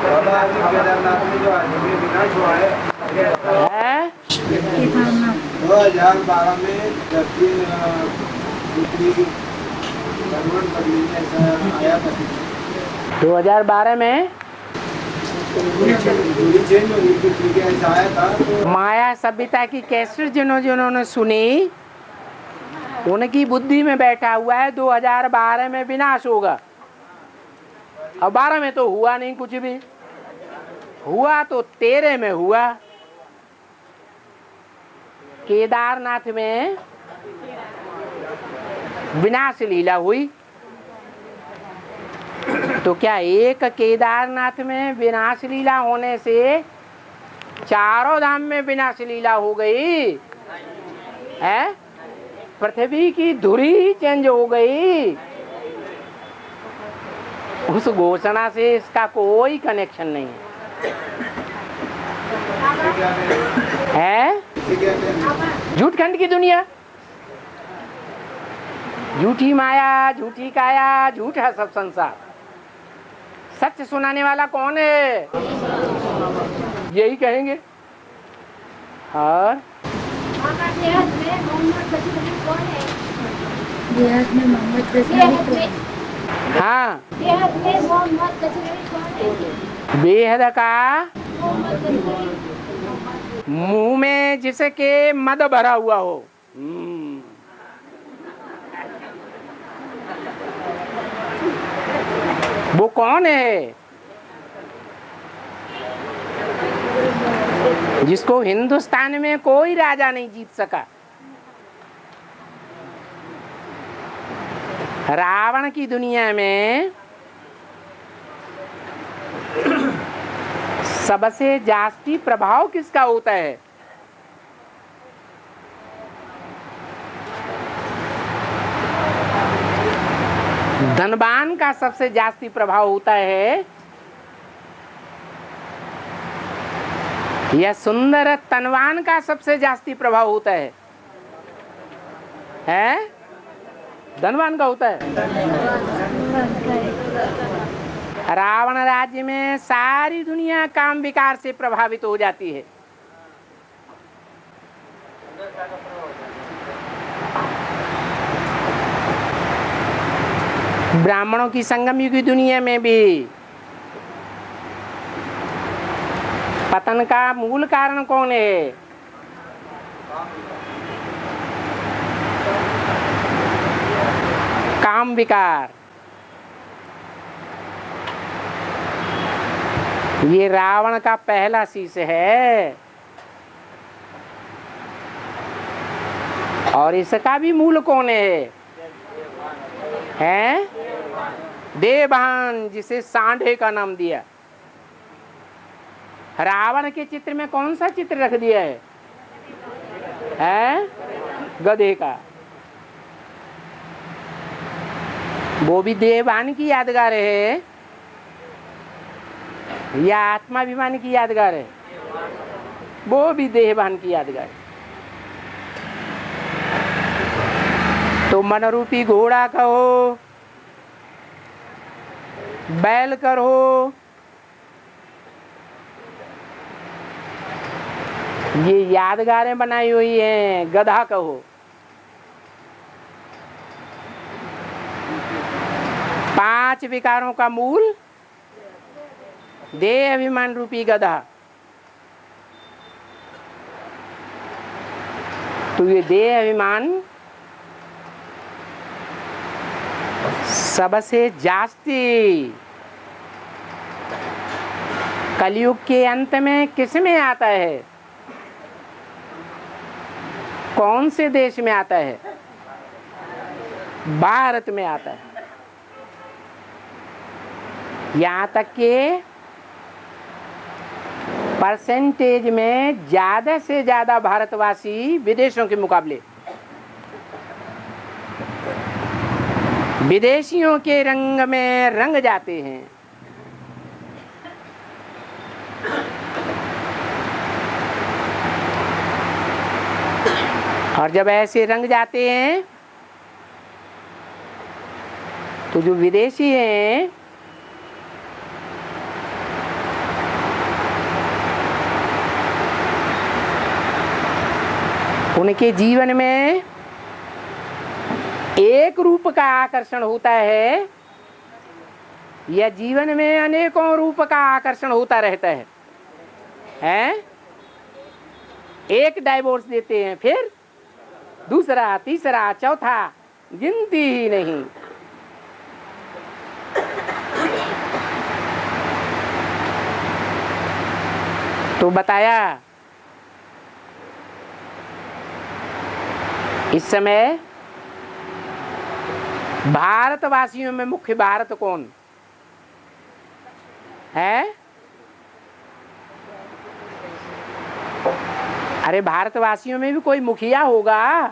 बाबा अभी केदारनाथ में जो आदमी विनाश हुआ है 2012 में धरती पृथ्वी भ्रमण करने में ऐसा आया था। 2012 में पूरी चेंज हो गई पृथ्वी के, ऐसा आया था। तो माया सभ्यता की कैसेट जिन्होंने सुनी उनकी बुद्धि में बैठा हुआ है 2012 में विनाश होगा। अब 12 में तो हुआ नहीं कुछ भी, हुआ तो 13 में हुआ। केदारनाथ में विनाश लीला हुई। तो क्या एक केदारनाथ में विनाश लीला होने से चारों धाम में विनाश लीला हो गई है? पृथ्वी की धुरी चेंज हो गई। उस घोषणा से इसका कोई कनेक्शन नहीं है। झूठ खंड की दुनिया, झूठी माया, झूठी काया, झूठ है सब संसार। सच सुनाने वाला कौन है? यही कहेंगे। और हाँ, बेहद का मुंह में जिसके मद भरा हुआ हो। वो कौन है? जिसको हिंदुस्तान में कोई राजा नहीं जीत सका। रावण की दुनिया में सबसे जास्ती प्रभाव किसका होता है? धनवान का सबसे जास्ती प्रभाव होता है या सुंदर तनवान का सबसे जास्ती प्रभाव होता है? हैं? धनवान का होता है। रावण राज्य में सारी दुनिया काम विकार से प्रभावित हो जाती है। ब्राह्मणों की संगम युग की दुनिया में भी पतन का मूल कारण कौन है? काम विकार। ये रावण का पहला शीश है और इसका भी मूल कौन है? हैं? देवभान, जिसे सांढे का नाम दिया। रावण के चित्र में कौन सा चित्र रख दिया है? हैं? गधे का। वो भी देवभान की यादगार है या आत्माभिमान की यादगार है? वो भी देहभान की यादगार है। तो मनरूपी घोड़ा कहो, बैल करो, ये यादगारें बनाई हुई हैं। गधा कहो, पांच विकारों का मूल देह अभिमान रूपी गधा। तो ये देह अभिमान सबसे जास्ती कलयुग के अंत में किस में आता है? कौन से देश में आता है? भारत में आता है। यहाँ तक के परसेंटेज में ज्यादा से ज्यादा भारतवासी विदेशों के मुकाबले विदेशियों के रंग में रंग जाते हैं। और जब ऐसे रंग जाते हैं तो जो विदेशी हैं उनके जीवन में एक रूप का आकर्षण होता है या जीवन में अनेकों रूप का आकर्षण होता रहता है? हैं? एक डाइवोर्स देते हैं, फिर दूसरा, तीसरा, चौथा, गिनती ही नहीं। तो बताया इस समय भारतवासियों में मुख्य भारत कौन है? अरे भारतवासियों में भी कोई मुखिया होगा,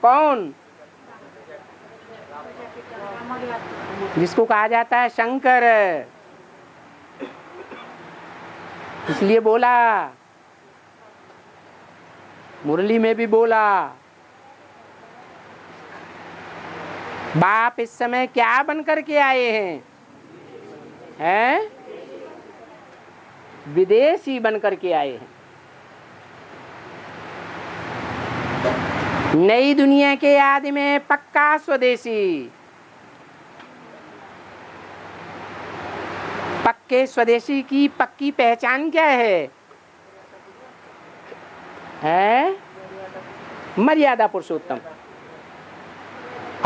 कौन? जिसको कहा जाता है शंकर। इसलिए बोला, मुरली में भी बोला, बाप इस समय क्या बनकर के आए हैं? हैं? विदेशी बनकर के आए हैं। नई दुनिया के आदि में पक्का स्वदेशी। पक्के स्वदेशी की पक्की पहचान क्या है? मर्यादा पुरुषोत्तम।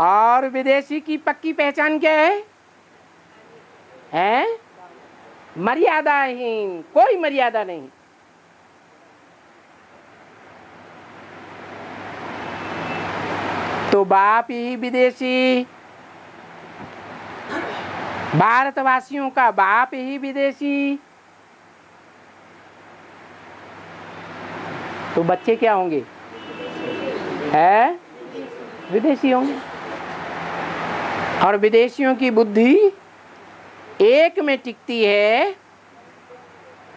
और विदेशी की पक्की पहचान क्या है? मर्यादाहीन, कोई मर्यादा नहीं। तो बाप ही विदेशी, भारतवासियों का बाप ही विदेशी, तो बच्चे क्या होंगे? है विदेशी होंगे। और विदेशियों की बुद्धि एक में टिकती है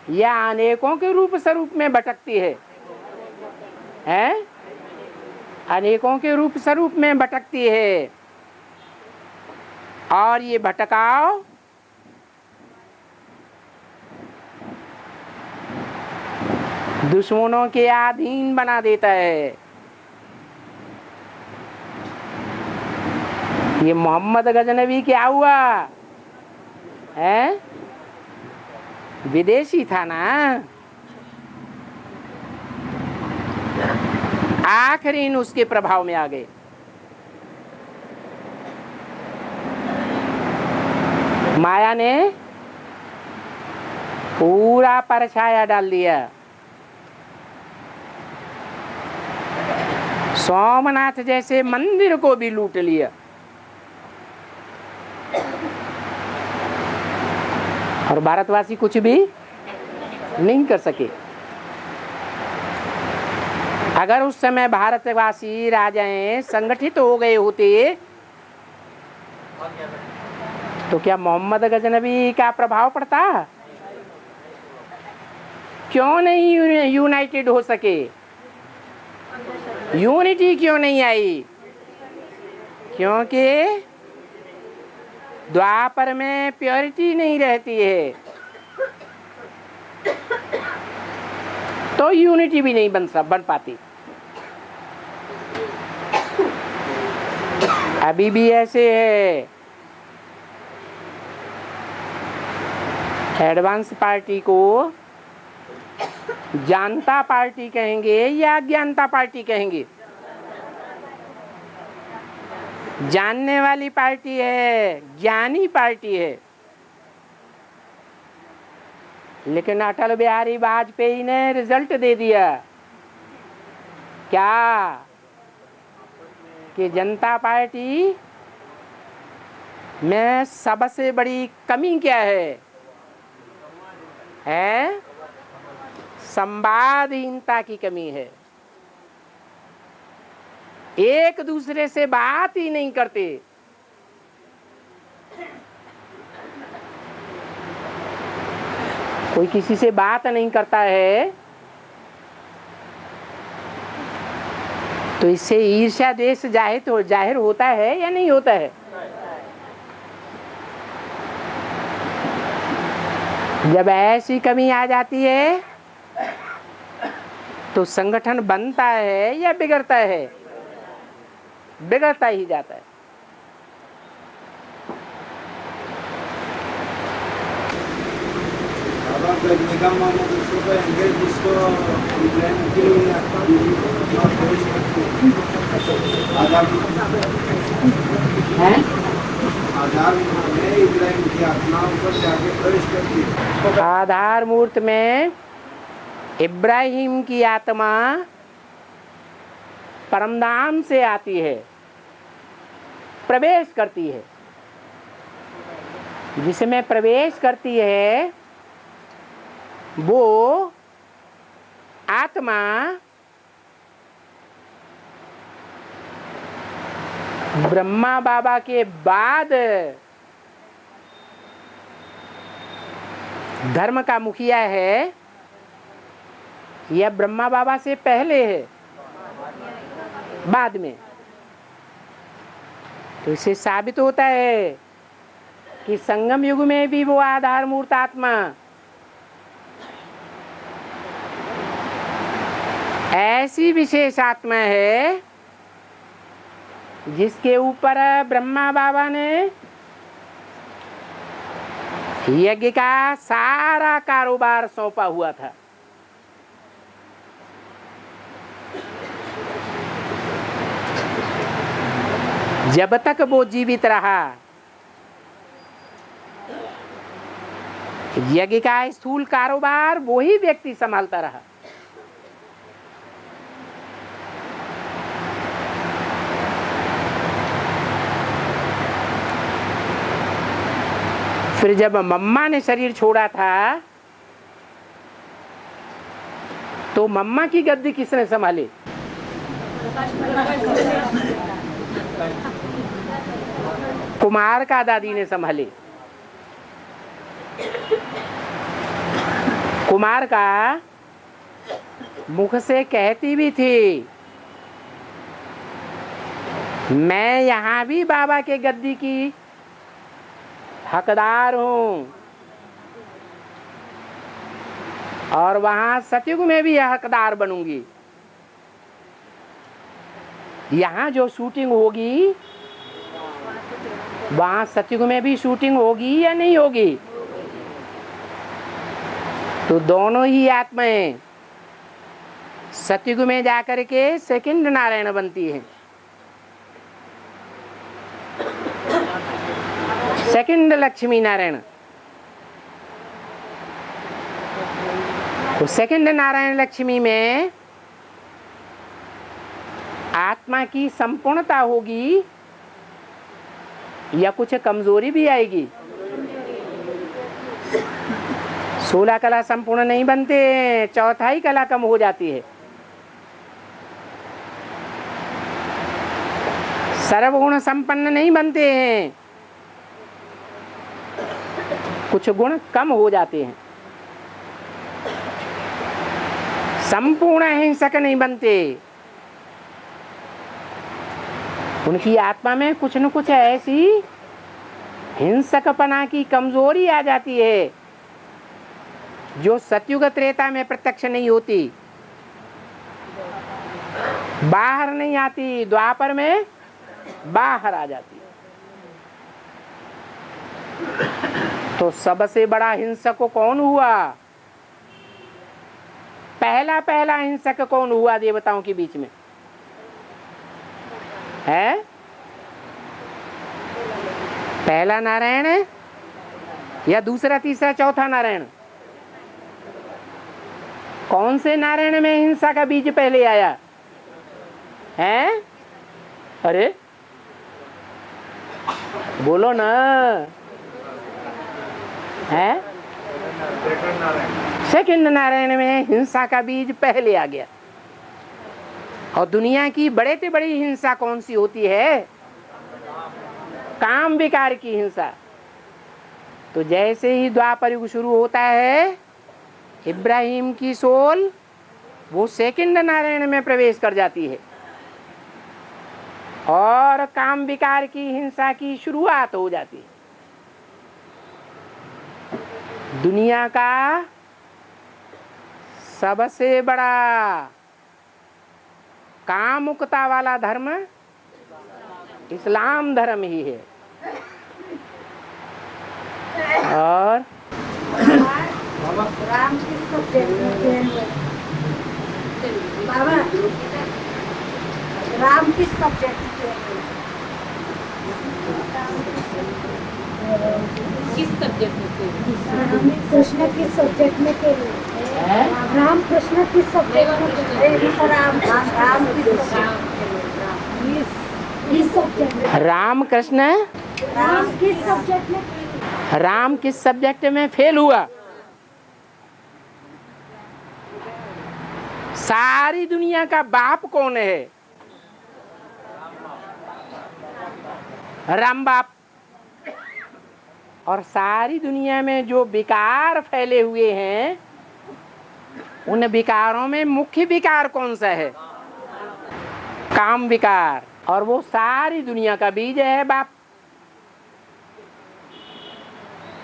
या अनेकों के रूप स्वरूप में भटकती है? हैं? अनेकों के रूप स्वरूप में भटकती है। और ये भटकाव दुश्मनों के अधीन बना देता है। ये मोहम्मद गजनवी क्या हुआ? है? विदेशी था ना। आखिरी उसके प्रभाव में आ गए। माया ने पूरा परछाया डाल दिया। सोमनाथ जैसे मंदिर को भी लूट लिया। और भारतवासी कुछ भी नहीं कर सके। अगर उस समय भारतवासी राजाएं संगठित हो गए होते तो क्या मोहम्मद गजनवी का प्रभाव पड़ता? क्यों नहीं यूनाइटेड हो सके? यूनिटी क्यों नहीं आई? क्योंकि द्वापर में प्योरिटी नहीं रहती है, तो यूनिटी भी नहीं बन पाती। अभी भी ऐसे है। एडवांस पार्टी को जानता पार्टी कहेंगे या अज्ञानता पार्टी कहेंगे? जानने वाली पार्टी है, ज्ञानी पार्टी है। लेकिन अटल बिहारी वाजपेयी ने रिजल्ट दे दिया क्या? कि जनता पार्टी में सबसे बड़ी कमी क्या है? संवादहीनता की कमी है। एक दूसरे से बात ही नहीं करते। कोई किसी से बात नहीं करता है तो इससे ईर्ष्या द्वेष जाहिर होता है या नहीं होता है? जब ऐसी कमी आ जाती है तो संगठन बनता है या बिगड़ता है? बिगड़ता ही जाता है। अब निगम में दूसरों को एंगेज जिसको इब्राहिम के लिए आधार हैं? आधार में इब्राहिम की आत्मा ऊपर जाके प्रवेश करती है। आधार मूर्त में इब्राहिम की आत्मा परमधाम से आती है, प्रवेश करती है। जिसमें प्रवेश करती है वो आत्मा ब्रह्मा बाबा के बाद धर्म का मुखिया है या ब्रह्मा बाबा से पहले है? बाद में। तो इससे साबित होता है कि संगम युग में भी वो आधार मूर्त आत्मा ऐसी विशेष आत्मा है जिसके ऊपर ब्रह्मा बाबा ने यज्ञ का सारा कारोबार सौंपा हुआ था। जब तक वो जीवित रहा यज्ञ का स्थूल कारोबार वही व्यक्ति संभालता रहा। फिर जब मम्मा ने शरीर छोड़ा था तो मम्मा की गद्दी किसने संभाली? कुमार का दादी ने संभाली। कुमार का मुख से कहती भी थी मैं यहाँ भी बाबा के गद्दी की हकदार हूँ और वहां सतयुग में भी हकदार बनूंगी। यहाँ जो शूटिंग होगी वहां सतयुग में भी शूटिंग होगी या नहीं होगी? तो दोनों ही आत्माएं सतयुग में जाकर के सेकंड नारायण बनती हैं। सेकंड लक्ष्मी नारायण। तो सेकंड नारायण लक्ष्मी में आत्मा की संपूर्णता होगी या कुछ कमजोरी भी आएगी? 16 कला संपूर्ण नहीं बनते, चौथाई कला कम हो जाती है। सर्वगुण संपन्न नहीं बनते हैं, कुछ गुण कम हो जाते हैं। संपूर्ण हिंसक नहीं बनते, उनकी आत्मा में कुछ न कुछ ऐसी हिंसकपना की कमजोरी आ जाती है जो सतयुग त्रेता में प्रत्यक्ष नहीं होती, बाहर नहीं आती, द्वापर में बाहर आ जाती। तो सबसे बड़ा हिंसक कौन हुआ? पहला हिंसक कौन हुआ देवताओं के बीच में है? पहला नारायण है या दूसरा तीसरा चौथा नारायण? कौन से नारायण में हिंसा का बीज पहले आया है? अरे बोलो ना, है? सेकंड नारायण में हिंसा का बीज पहले आ गया। और दुनिया की बड़े से बड़ी हिंसा कौन सी होती है? काम विकार की हिंसा। तो जैसे ही द्वापर युग शुरू होता है, इब्राहिम की सोल वो सेकंड नारायण में प्रवेश कर जाती है और काम विकार की हिंसा की शुरुआत हो जाती है। दुनिया का सबसे बड़ा कामुकता वाला धर्म इस्लाम धर्म ही है। और राम किस सब्जेक्ट में फेल हुए? बाबा, राम किस सब्जेक्ट में फेल हुए? किस सब्जेक्ट में फेल हुए? कृष्ण किस सब्जेक्ट में फेल हुए? राम कृष्ण किस सब्जेक्ट में फेल हुए? राम किस सब्जेक्ट में? राम कृष्ण राम किस सब्जेक्ट में? राम किस सब्जेक्ट में फेल हुआ? सारी दुनिया का बाप कौन है? राम बाप। और सारी दुनिया में जो विकार फैले हुए हैं, उन विकारों में मुख्य विकार कौन सा है? काम विकार। और वो सारी दुनिया का बीज है बाप।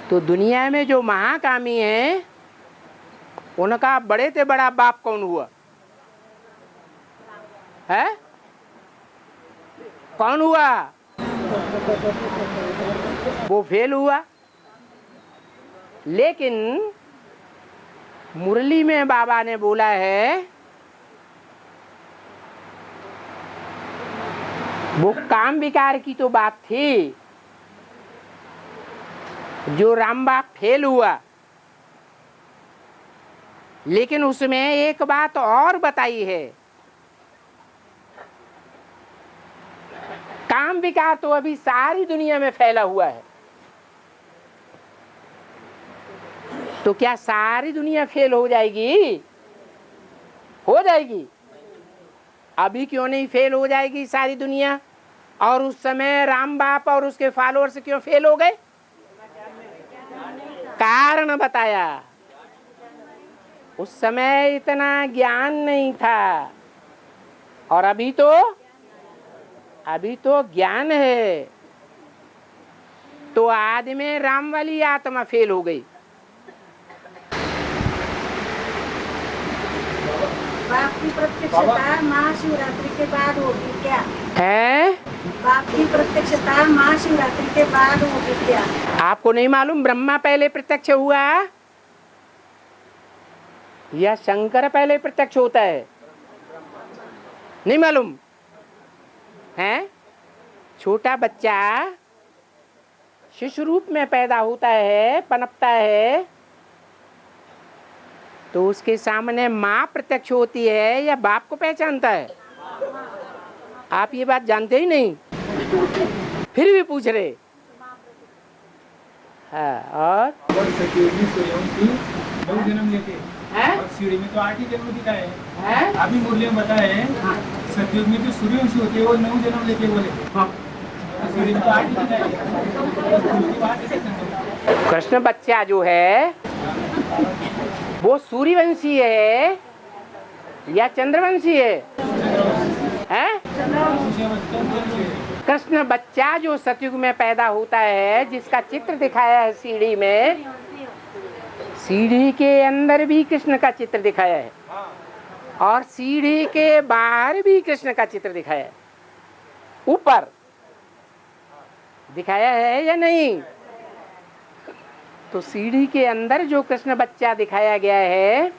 तो दुनिया में जो महाकामी है, उनका बड़े से बड़ा बाप कौन हुआ है? कौन हुआ? वो फेल हुआ। लेकिन मुरली में बाबा ने बोला है, वो काम विकार की तो बात थी, जो राम बाप फेल हुआ। लेकिन उसमें एक बात और बताई है, काम विकार तो अभी सारी दुनिया में फैला हुआ है। तो क्या सारी दुनिया फेल हो जाएगी? हो जाएगी। अभी क्यों नहीं फेल हो जाएगी सारी दुनिया? और उस समय राम बाप और उसके फॉलोअर्स क्यों फेल हो गए? कारण बताया, उस समय इतना ज्ञान नहीं था। और अभी तो ज्ञान है। तो आदि में राम वाली आत्मा फेल हो गई। बाप की प्रत्यक्षता महाशिवरात्रि के बाद होगी क्या? है? बाप की प्रत्यक्षता महाशिवरात्रि के बाद होगी क्या? आपको नहीं मालूम ब्रह्मा पहले प्रत्यक्ष हुआ या शंकर पहले प्रत्यक्ष होता है? नहीं मालूम है? छोटा बच्चा शिशु रूप में पैदा होता है, पनपता है, तो उसके सामने माँ प्रत्यक्ष होती है या बाप को पहचानता है? आप ये बात जानते ही नहीं, फिर भी पूछ रहे। हाँ, और सतयुगी सूर्यवंशी 9 जन्म लेते हैं और सीढ़ी में तो 8 ही जन्म दिखाए हैं। अभी मुरली में बताए सतयुग में जो सूर्यवंशी होते हैं वो 9 जन्म लेते बोले। सीढ़ी में तो 8 ही दिखाए हैं। कृष्ण बच्चा जो है वो सूर्यवंशी है या चंद्रवंशी है? हैं? कृष्ण बच्चा जो सतयुग में पैदा होता है, जिसका चित्र दिखाया है सीढ़ी में, सीढ़ी के अंदर भी कृष्ण का चित्र दिखाया है और सीढ़ी के बाहर भी कृष्ण का चित्र दिखाया है। ऊपर दिखाया है या नहीं? तो सीढ़ी के अंदर जो कृष्ण बच्चा दिखाया गया है,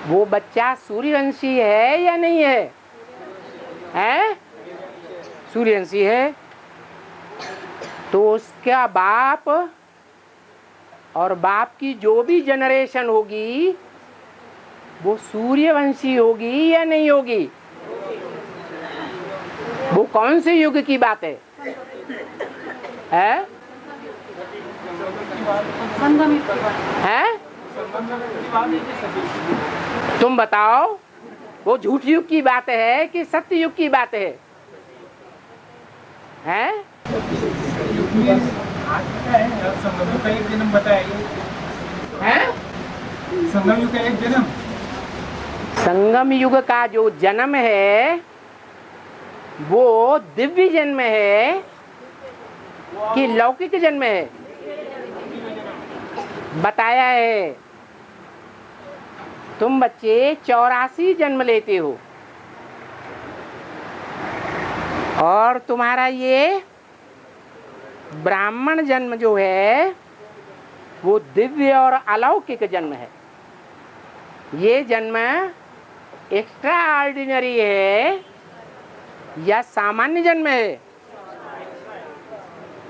वो बच्चा सूर्यवंशी है या नहीं है? हैं? सूर्यवंशी है। तो उसका बाप और बाप की जो भी जनरेशन होगी वो सूर्यवंशी होगी या नहीं होगी? वो कौन से युग की बात है? हैं? हैं? तुम बताओ, वो झूठ युग की बात है कि सत्य युग की बात है? हैं? संगम युग का एक जन्म बताया हैं? संगम युग का एक जन्म। संगम युग का जो जन्म है वो दिव्य जन्म है कि लौकिक जन्म है? बताया है। तुम बच्चे 84 जन्म लेते हो, और तुम्हारा ये ब्राह्मण जन्म जो है वो दिव्य और अलौकिक जन्म है। ये जन्म एक्स्ट्रा ऑर्डिनरी है या सामान्य जन्म है?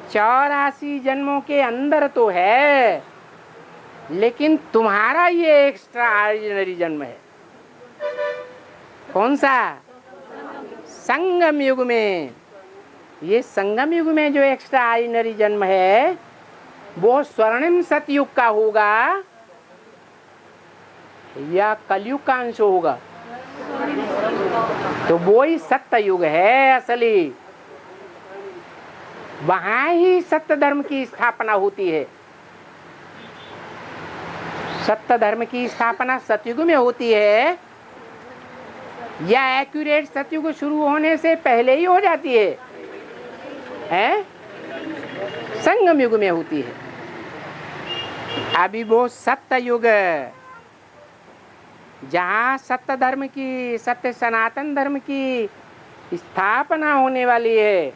84 जन्मों के अंदर तो है, लेकिन तुम्हारा ये एक्स्ट्रा ऑर्डिनरी जन्म है। कौन सा? संगम युग में। ये संगम युग में जो एक्स्ट्रा ऑर्डिनरी जन्म है वो स्वर्णिम सतयुग का होगा या कलयुग का अंश होगा? तो वो ही सत्य युग है असली। वहां ही सत्य धर्म की स्थापना होती है। सत्य धर्म की स्थापना सतयुग में होती है या एक्यूरेट सतयुग शुरू होने से पहले ही हो जाती है? संगम युग में होती है। अभी वो सत्य युग जहाँ सत्य धर्म की, सत्य सनातन धर्म की स्थापना होने वाली है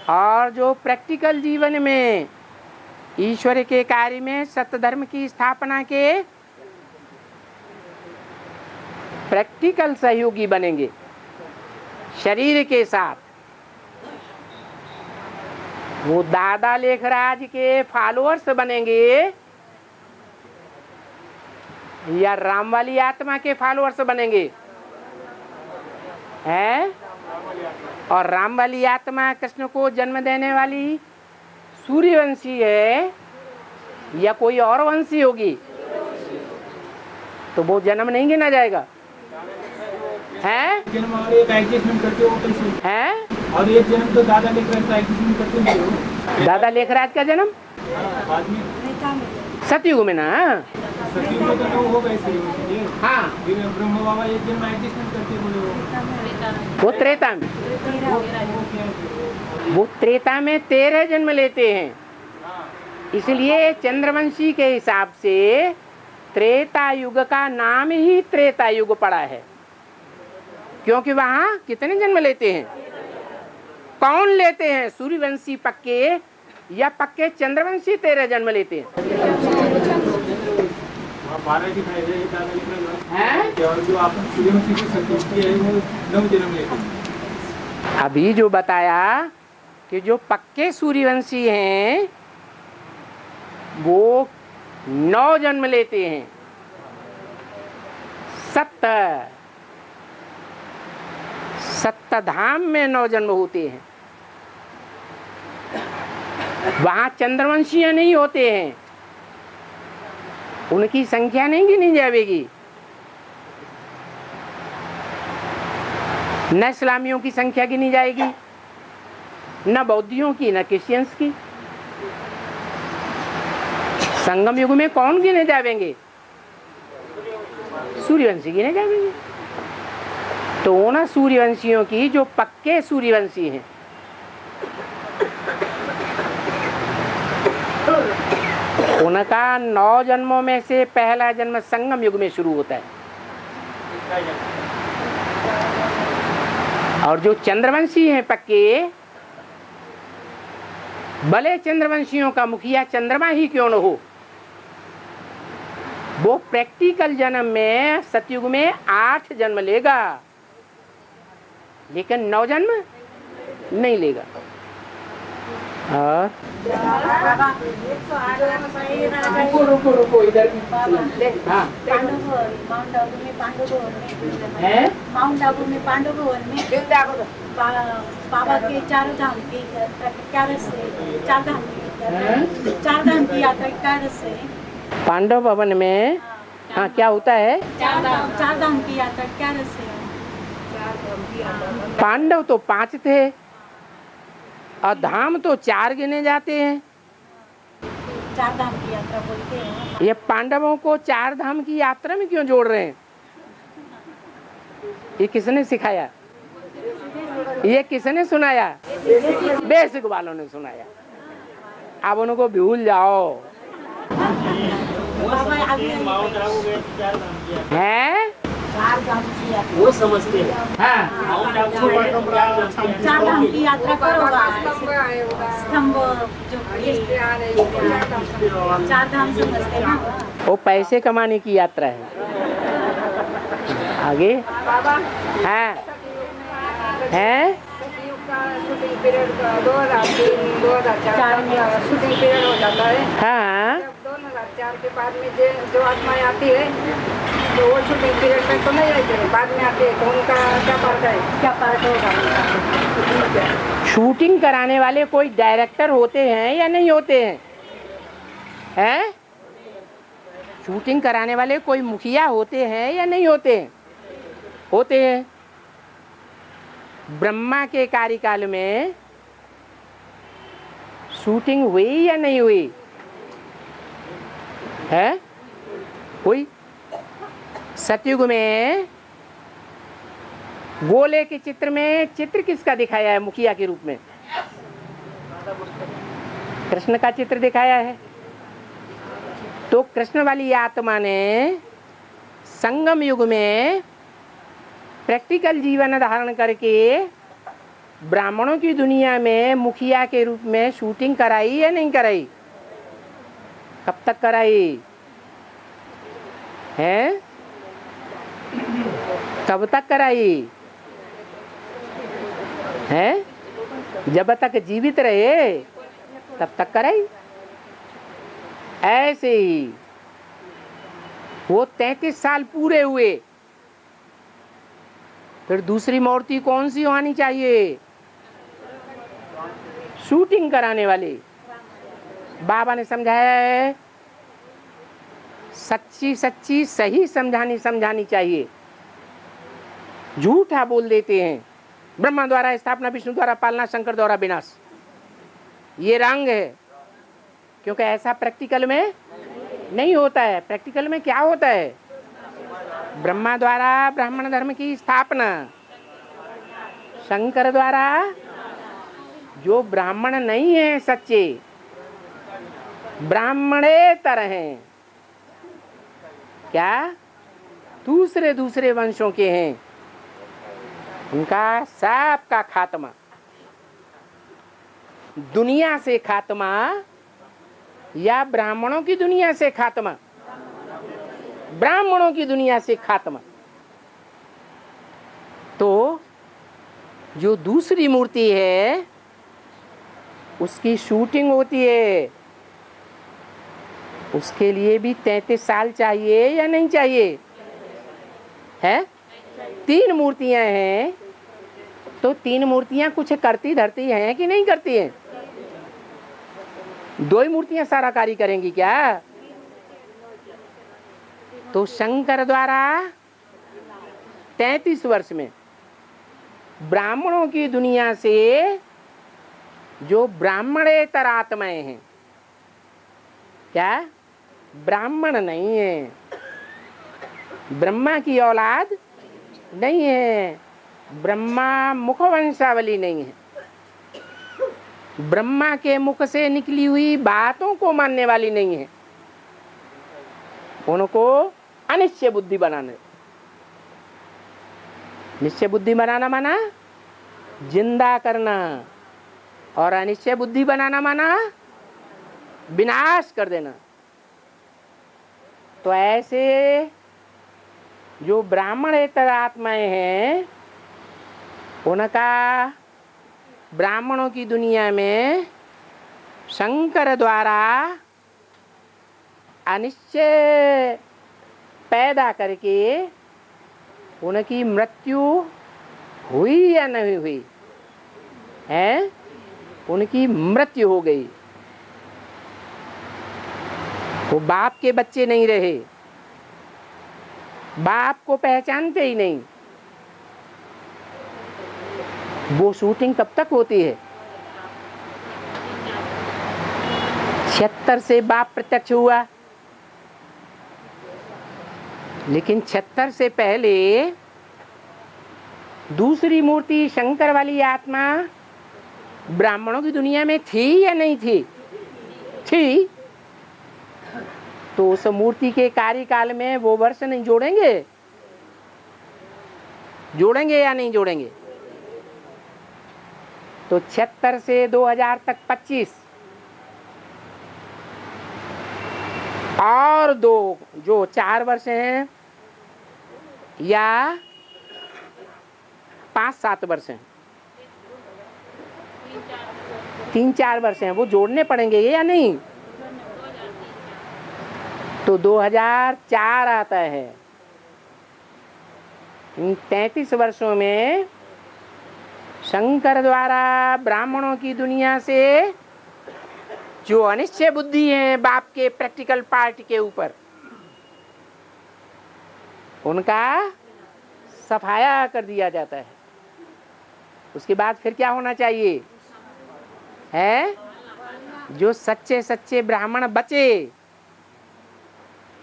और जो प्रैक्टिकल जीवन में ईश्वर के कार्य में सत्य धर्म की स्थापना के प्रैक्टिकल सहयोगी बनेंगे शरीर के साथ। वो दादा लेखराज के फॉलोअर्स बनेंगे या राम वाली आत्मा के फॉलोअर्स बनेंगे? हैं? और राम वाली आत्मा कृष्ण को जन्म देने वाली सूर्यवंशी है या कोई और वंशी होगी? तो वो जन्म नहीं गिना जाएगा। हैं? जन्म और एक एडजस्टमेंट करके वो कैसे? हैं? और एक जन्म तो दादा लेखराज का एडजस्टमेंट करते नहीं हो। दादा लेखराज का जन्म बाद में सतयुग में ना? सतयुग में तो होगा ऐसे। हाँ, फिर ब्रह्म बाबा एक जन्म एडजस्टमेंट करते बोले वो त्रेता में। वो त्रेता में 13 जन्म लेते हैं। इसलिए चंद्रवंशी के हिसाब से त्रेता युग का नाम ही त्रेता युग पड़ा है, क्योंकि वहाँ कितने जन्म लेते हैं? कौन लेते हैं? सूर्यवंशी पक्के या पक्के चंद्रवंशी 13 जन्म लेते हैं। 12 दिखाई दे दादा लेखराज और जो आप सूर्यवंशी की संतुष्टि है वो 9 जन्म लेते हैं। अभी जो बताया कि जो पक्के सूर्यवंशी हैं वो 9 जन्म लेते हैं। सप्तधाम में 9 जन्म होते हैं। वहां चंद्रवंशीय नहीं होते हैं, उनकी संख्या नहीं गिनी जाएगी। न इस्लामियों की संख्या गिनी जाएगी, न बौद्धियों की, न क्रिश्चियंस की। संगम युग में कौन गिने जाएंगे? सूर्यवंशी गिने जाएंगे। तो उन सूर्यवंशियों की जो पक्के सूर्यवंशी हैं, उनका 9 जन्मों में से पहला जन्म संगम युग में शुरू होता है। और जो चंद्रवंशी हैं पक्के, भले चंद्रवंशियों का मुखिया चंद्रमा ही क्यों न हो, वो प्रैक्टिकल जन्म में सतयुग में 8 जन्म लेगा, लेकिन 9 जन्म नहीं लेगा। और रुको इधर हाँ। माउंट आबू में पांडव भवन में बाबा के चार धाम की यात्रा क्या रस्ते? पांडव भवन में हाँ क्या होता है? चार धाम की यात्रा क्या रस्ते? पांडव तो 5 थे और धाम तो 4 गिने जाते हैं। 4 धाम की यात्रा बोलते हैं। ये पांडवों को 4 धाम की यात्रा में क्यों जोड़ रहे हैं? ये किसने सिखाया? ये किसने सुनाया? बेसिक वालों ने सुनाया। अब उनको भूल जाओ। है वो समझते हैं। हाँ, चार धाम की यात्रा करोगा स्तंभ जो चार धाम समझते ना। वो पैसे कमाने की यात्रा है। आगे हाँ है शूटिंग पीरियड 2003-2004 में शूटिंग पीरियड हो जाता है। हाँ, जब 2004 के बाद में जो आत्माएं आती है तो वो शूटिंग पीरियड में तो नहीं आती है, बाद में आती है, तो उनका क्या पार्ट है, क्या पार्ट होगा उनका? शूटिंग कराने वाले कोई डायरेक्टर होते हैं या नहीं होते हैं? हैं? शूटिंग कराने वाले कोई मुखिया होते हैं या नहीं होते हैं? होते हैं। ब्रह्मा के कार्यकाल में शूटिंग हुई या नहीं हुई है? हुई। सतयुग में गोले के चित्र में चित्र किसका दिखाया है मुखिया के रूप में? कृष्ण का चित्र दिखाया है। तो कृष्ण वाली आत्मा ने संगम युग में प्रैक्टिकल जीवन धारण करके ब्राह्मणों की दुनिया में मुखिया के रूप में शूटिंग कराई या नहीं कराई? कब तक कराई है? कब तक कराई है? जब तक जीवित रहे तब तक कराई। ऐसे ही वो 33 साल पूरे हुए, फिर दूसरी मूर्ति कौन सी होनी चाहिए? शूटिंग कराने वाले। बाबा ने समझाया है सच्ची सच्ची सही समझानी चाहिए। झूठा बोल देते हैं। ब्रह्मा द्वारा स्थापना, विष्णु द्वारा पालना, शंकर द्वारा विनाश, ये रंग है। क्योंकि ऐसा प्रैक्टिकल में नहीं होता है। प्रैक्टिकल में क्या होता है? ब्रह्मा द्वारा ब्राह्मण धर्म की स्थापना, शंकर द्वारा जो ब्राह्मण नहीं है सच्चे, ब्राह्मणेतर हैं, क्या दूसरे वंशों के हैं, उनका सबका खात्मा, दुनिया से खात्मा या ब्राह्मणों की दुनिया से खात्मा? ब्राह्मणों की दुनिया से खात्मा। तो जो दूसरी मूर्ति है उसकी शूटिंग होती है, उसके लिए भी 33 साल चाहिए या नहीं चाहिए है? 3 मूर्तियां हैं तो 3 मूर्तियां कुछ करती धरती हैं कि नहीं करती हैं? 2 ही मूर्तियां सारा कार्य करेंगी क्या? तो शंकर द्वारा 33 वर्ष में ब्राह्मणों की दुनिया से जो ब्राह्मणेतर आत्माएं हैं, क्या ब्राह्मण नहीं है, ब्रह्मा की औलाद नहीं है, ब्रह्मा मुखवंशावली नहीं है, ब्रह्मा के मुख से निकली हुई बातों को मानने वाली नहीं है, उनको अनिश्चय बुद्धि बनाना। निश्चय बुद्धि बनाना माना जिंदा करना, और अनिश्चय बुद्धि बनाना माना विनाश कर देना। तो ऐसे जो ब्राह्मणेतर आत्माएं हैं उनका ब्राह्मणों की दुनिया में शंकर द्वारा अनिश्चय पैदा करके उनकी मृत्यु हुई या नहीं हुई है? उनकी मृत्यु हो गई। वो बाप के बच्चे नहीं रहे, बाप को पहचानते ही नहीं। वो शूटिंग कब तक होती है? 76 से बाप प्रत्यक्ष हुआ, लेकिन 76 से पहले दूसरी मूर्ति शंकर वाली आत्मा ब्राह्मणों की दुनिया में थी या नहीं थी? थी। तो उस मूर्ति के कार्यकाल में वो वर्ष नहीं जोड़ेंगे? जोड़ेंगे या नहीं जोड़ेंगे? तो 76 से 2000 तक 25 और 2 जो 4 वर्ष हैं या 5-7 वर्ष हैं, 3-4 वर्ष हैं, वो जोड़ने पड़ेंगे या नहीं? तो 2004 आता है। इन 33 वर्षों में शंकर द्वारा ब्राह्मणों की दुनिया से जो अनिश्चय बुद्धि है बाप के प्रैक्टिकल पार्ट के ऊपर, उनका सफाया कर दिया जाता है। उसके बाद फिर क्या होना चाहिए है? जो सच्चे सच्चे ब्राह्मण बचे,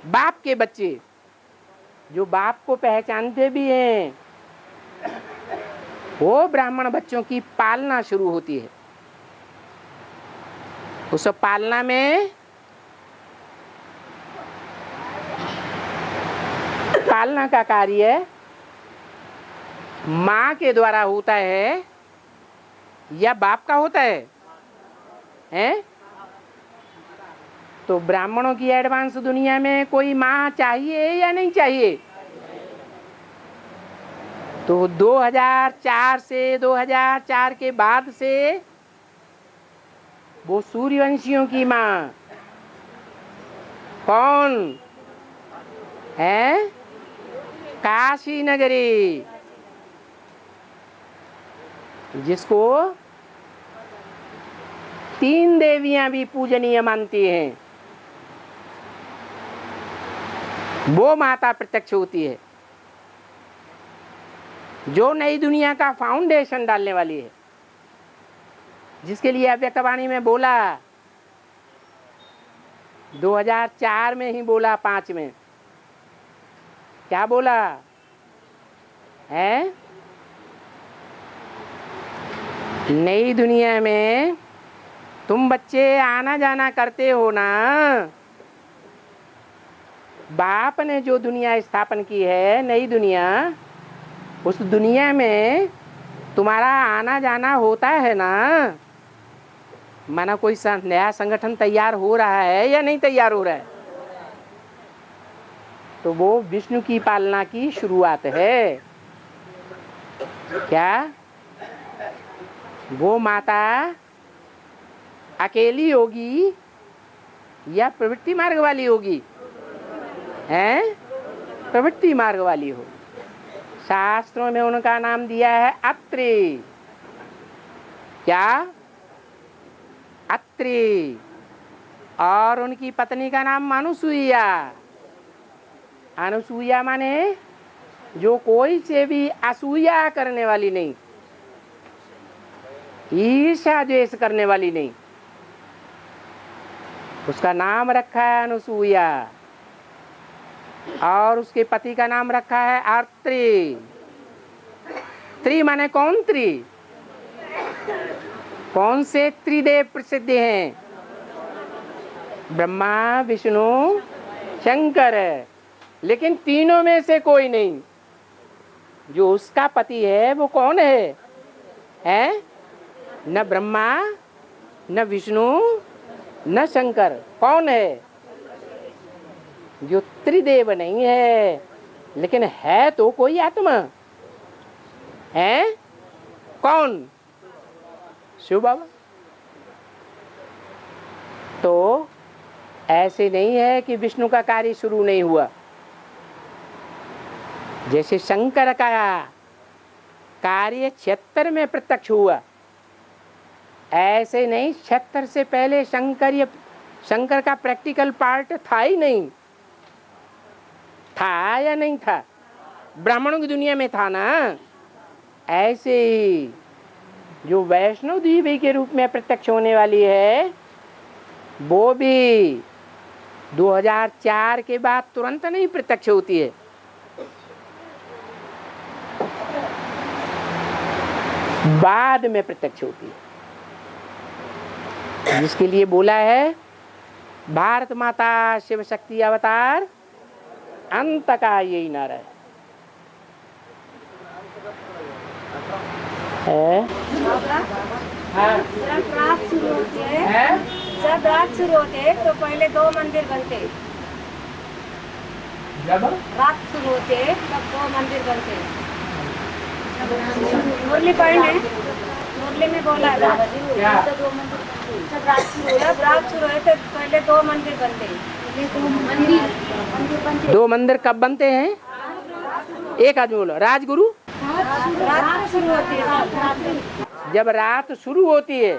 बाप के बच्चे, जो बाप को पहचानते भी हैं, वो ब्राह्मण बच्चों की पालना शुरू होती है। उस पालना में पालना का कार्य माँ के द्वारा होता है या बाप का होता है? हैं? तो ब्राह्मणों की एडवांस दुनिया में कोई माँ चाहिए या नहीं चाहिए? तो 2004 से 2004 के बाद से वो सूर्यवंशियों की माँ कौन है? काशी नगरी, जिसको 3 देवियां भी पूजनीय मानती हैं, वो माता प्रत्यक्ष होती है, जो नई दुनिया का फाउंडेशन डालने वाली है, जिसके लिए अव्यक्तवाणी में बोला, 2004 में ही बोला, 5 में क्या बोला है? नई दुनिया में तुम बच्चे आना जाना करते हो ना, बाप ने जो दुनिया स्थापन की है, नई दुनिया, उस दुनिया में तुम्हारा आना जाना होता है ना। माना कोई नया संगठन तैयार हो रहा है या नहीं तैयार हो रहा है, तो वो विष्णु की पालना की शुरुआत है। क्या वो माता अकेली होगी या प्रवृत्ति मार्ग वाली होगी? हैं? प्रवृत्ति मार्ग वाली हो। शास्त्रों में उनका नाम दिया है अत्रि। क्या? अत्रि। और उनकी पत्नी का नाम अनुसुईया। अनुसुईया माने जो कोई से भी असूया करने वाली नहीं, ईर्ष्या द्वेष करने वाली नहीं, उसका नाम रखा है अनुसुईया। और उसके पति का नाम रखा है अत्रि। त्रि माने कौन? त्रि। कौन से त्रिदेव प्रसिद्ध हैं? ब्रह्मा, विष्णु, शंकर। लेकिन तीनों में से कोई नहीं। जो उसका पति है वो कौन है? हैं? न ब्रह्मा, न विष्णु, न शंकर। कौन है? जो त्रिदेव नहीं है, लेकिन है तो कोई आत्मा है। कौन? शिव बाबा। तो ऐसे नहीं है कि विष्णु का कार्य शुरू नहीं हुआ। जैसे शंकर का कार्य 76 में प्रत्यक्ष हुआ, ऐसे नहीं 76 से पहले शंकर का प्रैक्टिकल पार्ट था ही नहीं। था या नहीं था? ब्राह्मणों की दुनिया में था ना। ऐसे ही जो वैष्णव देवी के रूप में प्रत्यक्ष होने वाली है, वो भी 2004 के बाद तुरंत नहीं प्रत्यक्ष होती है। बाद में प्रत्यक्ष होती है, जिसके लिए बोला है भारत माता शिव शक्ति अवतार, अंत का यही नारा है। है? हाँ। जब रात शुरू होती है, है? जब रात शुरू होती है तो पहले 2 मंदिर बनते हैं। जब रात शुरू होते है तब 2 मंदिर बनते हैं। मुरली पढ़ने, मुरली में बोला है क्या? जब रात शुरू है तो पहले 2 मंदिर बनते हैं। दो मंदिर कब बनते हैं? एक आदमी बोलो, राजगुरु। रात शुरू होती है, जब रात शुरू होती है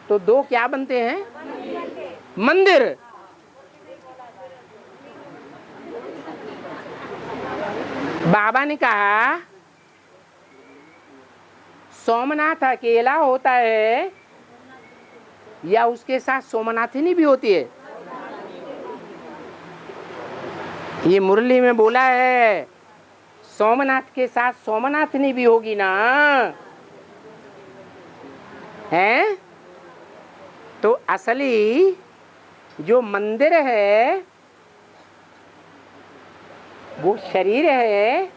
तो 2 क्या बनते हैं? मंदिर। बाबा ने कहा सोमनाथ अकेला होता है या उसके साथ सोमनाथिनी भी होती है? ये मुरली में बोला है सोमनाथ के साथ सोमनाथिनी भी होगी ना, है? तो असली जो मंदिर है वो शरीर है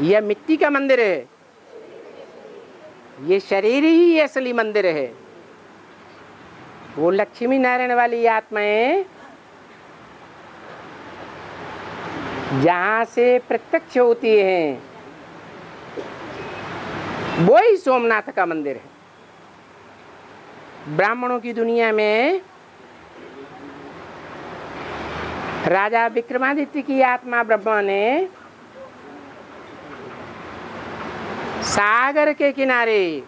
या मिट्टी का मंदिर है? ये शरीर ही असली मंदिर है। वो लक्ष्मी नारायण वाली आत्माएं जहां से प्रत्यक्ष होती हैं वो ही सोमनाथ का मंदिर है। ब्राह्मणों की दुनिया में राजा विक्रमादित्य की आत्मा ब्रह्मा ने सागर के किनारे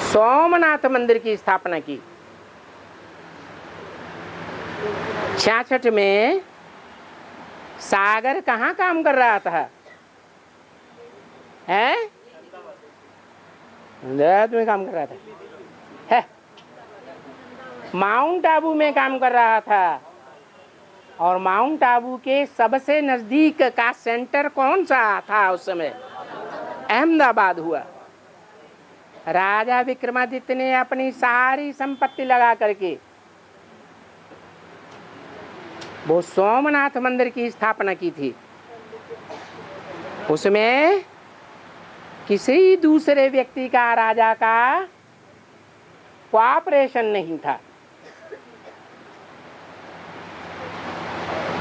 सोमनाथ मंदिर की स्थापना की। 66 में सागर कहाँ काम कर रहा था? हैं? अहमदाबाद में काम कर रहा था। है? माउंट आबू में काम कर रहा था। और माउंट आबू के सबसे नजदीक का सेंटर कौन सा था उस समय? अहमदाबाद हुआ। राजा विक्रमादित्य ने अपनी सारी संपत्ति लगा करके वो सोमनाथ मंदिर की स्थापना की थी। उसमें किसी दूसरे व्यक्ति का, राजा का कोऑपरेशन नहीं था।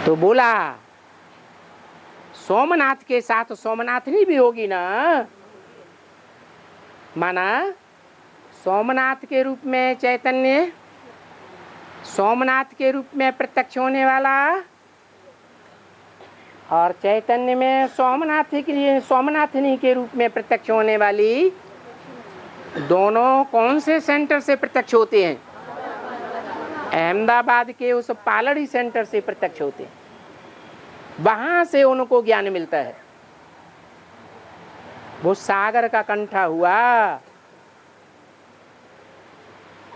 तो बोला सोमनाथ के साथ सोमनाथनी भी होगी ना। माना सोमनाथ के रूप में चैतन्य, सोमनाथ के रूप में प्रत्यक्ष होने वाला, और चैतन्य में सोमनाथनी के रूप में प्रत्यक्ष होने वाली, दोनों कौन से सेंटर से प्रत्यक्ष होते हैं? अहमदाबाद के उस पालड़ी सेंटर से प्रत्यक्ष होते हैं। वहां से उनको ज्ञान मिलता है। वो सागर का कंठा हुआ।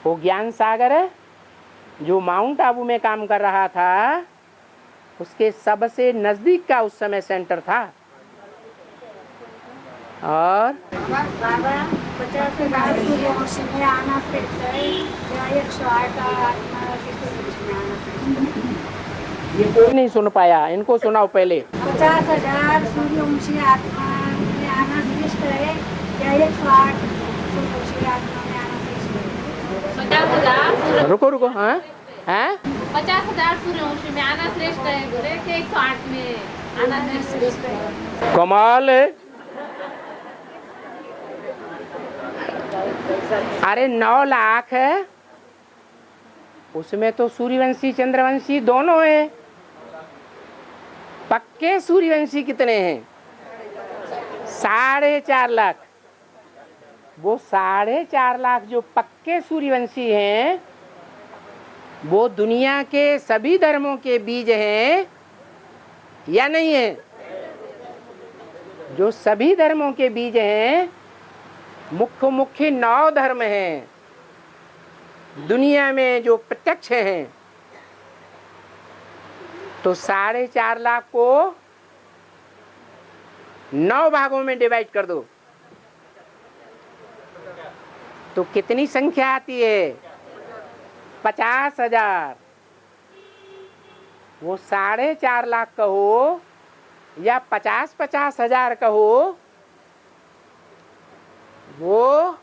वो ज्ञान सागर है जो माउंट आबू में काम कर रहा था, उसके सबसे नजदीक का उस समय सेंटर था। और बाबा 50,000 सूर्यवंशी में आना श्रेष्ठ है या 108 आत्मा की सूर्यवंशी में आना श्रेष्ठ है? ये कोई नहीं सुन पाया, इनको सुनाओ पहले। 50,000 सूर्यवंशी आत्मा में आना श्रेष्ठ है या 108 सूर्यवंशी आत्मा में आना श्रेष्ठ है? 50,000 रुको रुको, हाँ हैं? 50,000 सूर्यवंशी में आना श्रेष्ठ है बोले कि 108 में आना श्रेष्ठ है। कमाल है। अरे 9 लाख है, उसमें तो सूर्यवंशी चंद्रवंशी दोनों है। पक्के सूर्यवंशी कितने हैं? 4.5 लाख। वो 4.5 लाख जो पक्के सूर्यवंशी हैं वो दुनिया के सभी धर्मों के बीज हैं या नहीं है? जो सभी धर्मों के बीज हैं, मुख्य 9 धर्म हैं दुनिया में जो प्रत्यक्ष हैं। तो 4.5 लाख को 9 भागों में डिवाइड कर दो तो कितनी संख्या आती है? 50,000। वो 4.5 लाख का हो या 50-50 हजार का हो, वो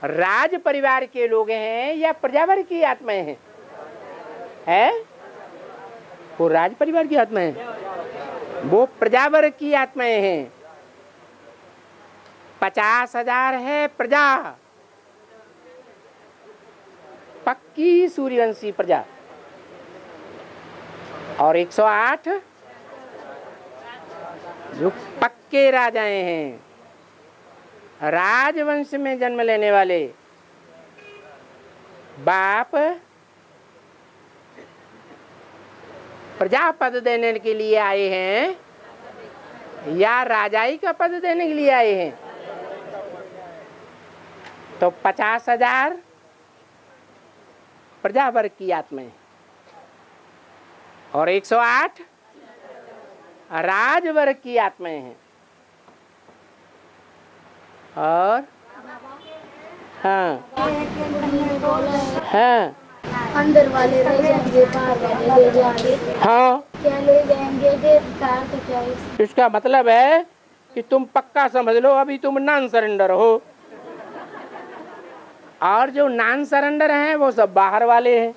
राज परिवार के लोग हैं या प्रजावर की आत्माएं हैं? है वो राज परिवार की आत्माएं हैं, वो प्रजावर की आत्माएं हैं। 50,000 है प्रजा, पक्की सूर्यवंशी प्रजा, और 108 जो पक्के राजाएं हैं, राजवंश में जन्म लेने वाले। बाप प्रजा पद देने के लिए आए हैं या राजाई का पद देने के लिए आए हैं? तो 50,000 प्रजा वर्ग की आत्माएं और 108 राजवर्ग की आत्माएं हैं। और हाँ हाँ अंदर वाले रह जाएंगे, बाहर वाले ले जाएंगे। हाँ, क्या ले जाएंगे? का तो क्या है? इसका मतलब है कि तुम पक्का समझ लो अभी तुम नॉन सरेंडर हो, और जो नॉन सरेंडर हैं वो सब बाहर वाले हैं।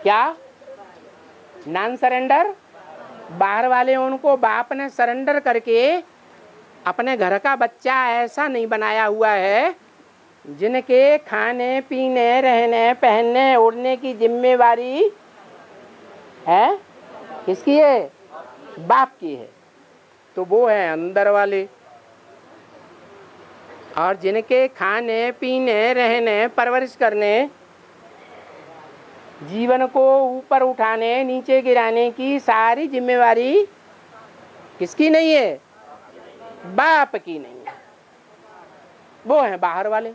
क्या नॉन सरेंडर? बाहर वाले, उनको बाप ने सरेंडर करके अपने घर का बच्चा ऐसा नहीं बनाया हुआ है जिनके खाने पीने रहने पहनने उड़ने की जिम्मेवारी है किसकी है? बाप की है। तो वो है अंदर वाले, और जिनके खाने पीने रहने परवरिश करने जीवन को ऊपर उठाने नीचे गिराने की सारी जिम्मेवारी किसकी नहीं है? बाप की नहीं है। वो है बाहर वाले,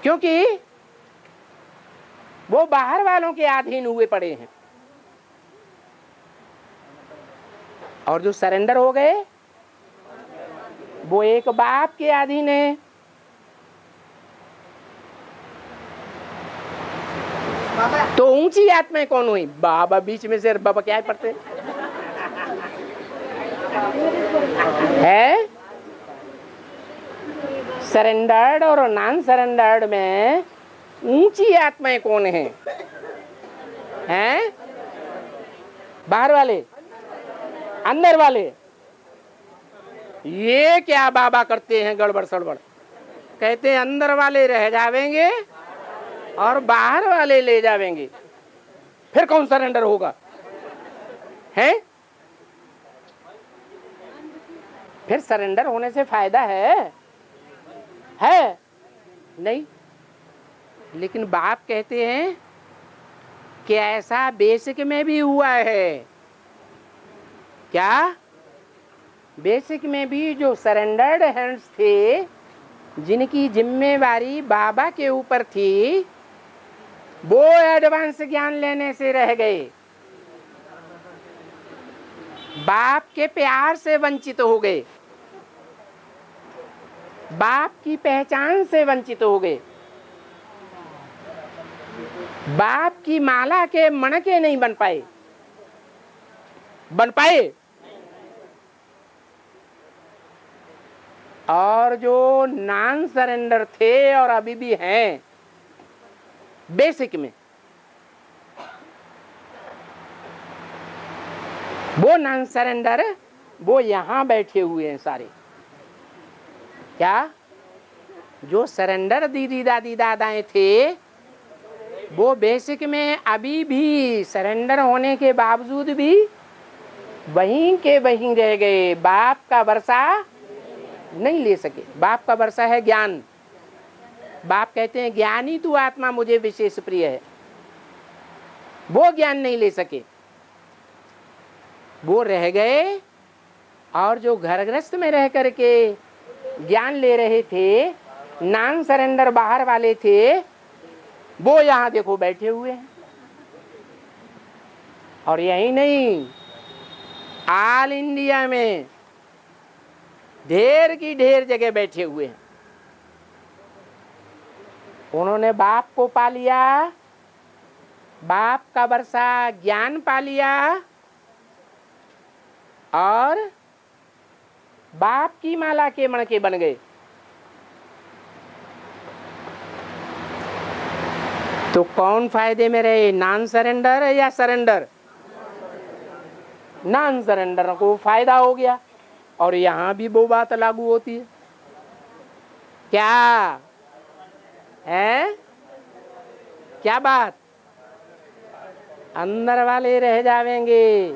क्योंकि वो बाहर वालों के अधीन हुए पड़े हैं। और जो सरेंडर हो गए वो एक बाप के अधीन है। तो ऊंची आत्माएं कौन हुई? बाबा बीच में से बाबा क्या पढ़ते है? सरेंडर्ड और नॉन सरेंडर्ड में ऊंची आत्माएं कौन है? हैं? बाहर वाले, अंदर वाले। ये क्या बाबा करते हैं गड़बड़ सड़बड़, कहते हैं अंदर वाले रह जावेंगे और बाहर वाले ले जावेंगे। फिर कौन सरेंडर होगा? है? फिर सरेंडर होने से फायदा है नहीं। लेकिन बाप कहते हैं कि ऐसा बेसिक में भी हुआ है। क्या? बेसिक में भी जो सरेंडर्ड हैंड्स थे, जिनकी जिम्मेवारी बाबा के ऊपर थी, वो एडवांस ज्ञान लेने से रह गए, बाप के प्यार से वंचित हो गए, बाप की पहचान से वंचित हो गए, बाप की माला के मणके नहीं बन पाए। और जो नॉन सरेंडर थे और अभी भी हैं बेसिक में, वो नॉन सरेंडर वो यहां बैठे हुए हैं सारे। क्या? जो सरेंडर दीदी दादी दादाएं थे वो बेसिक में अभी भी सरेंडर होने के बावजूद भी वहीं के वहीं रह गए, बाप का वर्षा नहीं ले सके। बाप का वर्षा है ज्ञान। बाप कहते हैं ज्ञानी तू आत्मा मुझे विशेष प्रिय है, वो ज्ञान नहीं ले सके, वो रह गए। और जो घर गृहस्थ में रह करके ज्ञान ले रहे थे, नॉन सरेंडर बाहर वाले थे, वो यहां देखो बैठे हुए हैं। और यही नहीं, ऑल इंडिया में ढेर की ढेर जगह बैठे हुए हैं। उन्होंने बाप को पा लिया बाप का वर्षा ज्ञान पा लिया और बाप की माला के मणके बन गए। तो कौन फायदे में रहे, नॉन सरेंडर या सरेंडर? नॉन सरेंडर को फायदा हो गया। और यहां भी वो बात लागू होती है क्या है? क्या बात? अंदर वाले रह जावेंगे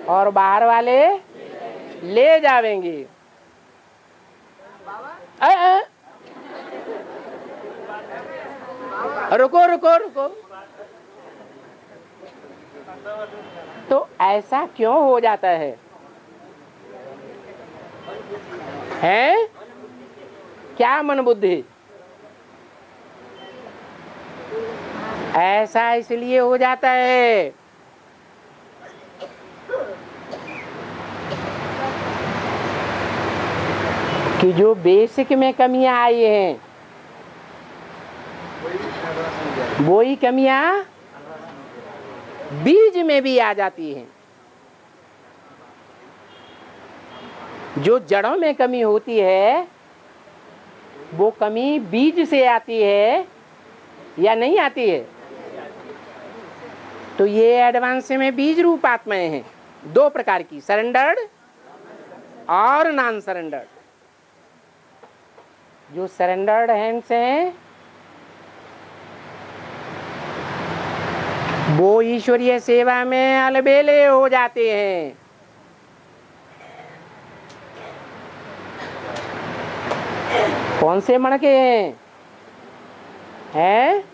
और बाहर वाले ले जावेंगे। रुको रुको रुको, तो ऐसा क्यों हो जाता है? हैं? क्या मन बुद्धि? ऐसा इसलिए हो जाता है कि जो बेसिक में कमियां आई हैं वही कमियां बीज में भी आ जाती हैं। जो जड़ों में कमी होती है वो कमी बीज से आती है या नहीं आती है? तो ये एडवांस में बीज रूप आत्माएं हैं, दो प्रकार की, सरेंडर्ड और नॉन सरेंडर्ड। जो सरेंडर्ड हैंड्स हैं वो ईश्वरीय सेवा में अलबेले हो जाते हैं। कौन से मणके हैं? हैं?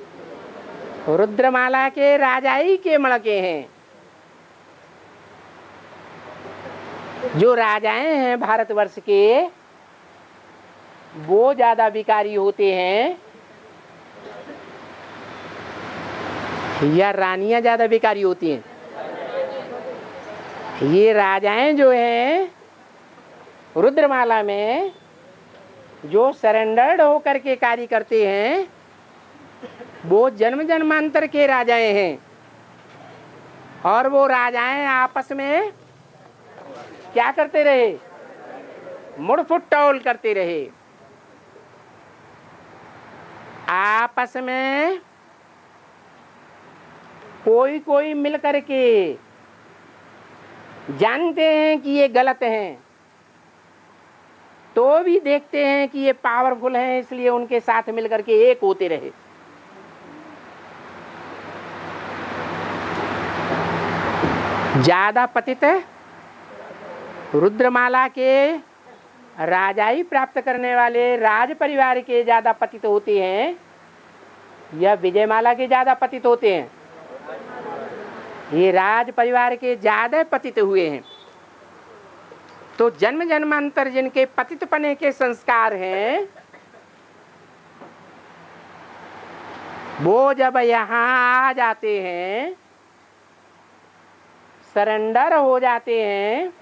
रुद्रमाला के राजाई के मणके हैं। जो राजाएं हैं भारतवर्ष के वो ज्यादा विकारी होते हैं या रानियां ज्यादा विकारी होती हैं? ये राजाएं जो हैं रुद्रमाला में जो सरेंडर्ड होकर के कार्य करते हैं वो जन्म जन्मांतर के राजाएं हैं। और वो राजाएं आपस में क्या करते रहे? मुड़फुट टोल करते रहे। आपस में कोई कोई मिलकर के जानते हैं कि ये गलत हैं तो भी देखते हैं कि ये पावरफुल हैं, इसलिए उनके साथ मिलकर के एक होते रहे। ज्यादा पतित रुद्रमाला के राजाई प्राप्त करने वाले राज परिवार के ज्यादा पतित होते हैं या विजयमाला के ज्यादा पतित होते हैं? ये राज परिवार के ज्यादा पतित हुए हैं। तो जन्म जन्मांतर जिनके पतित पने के संस्कार हैं वो जब यहाँ आ जाते हैं, सरेंडर हो जाते हैं,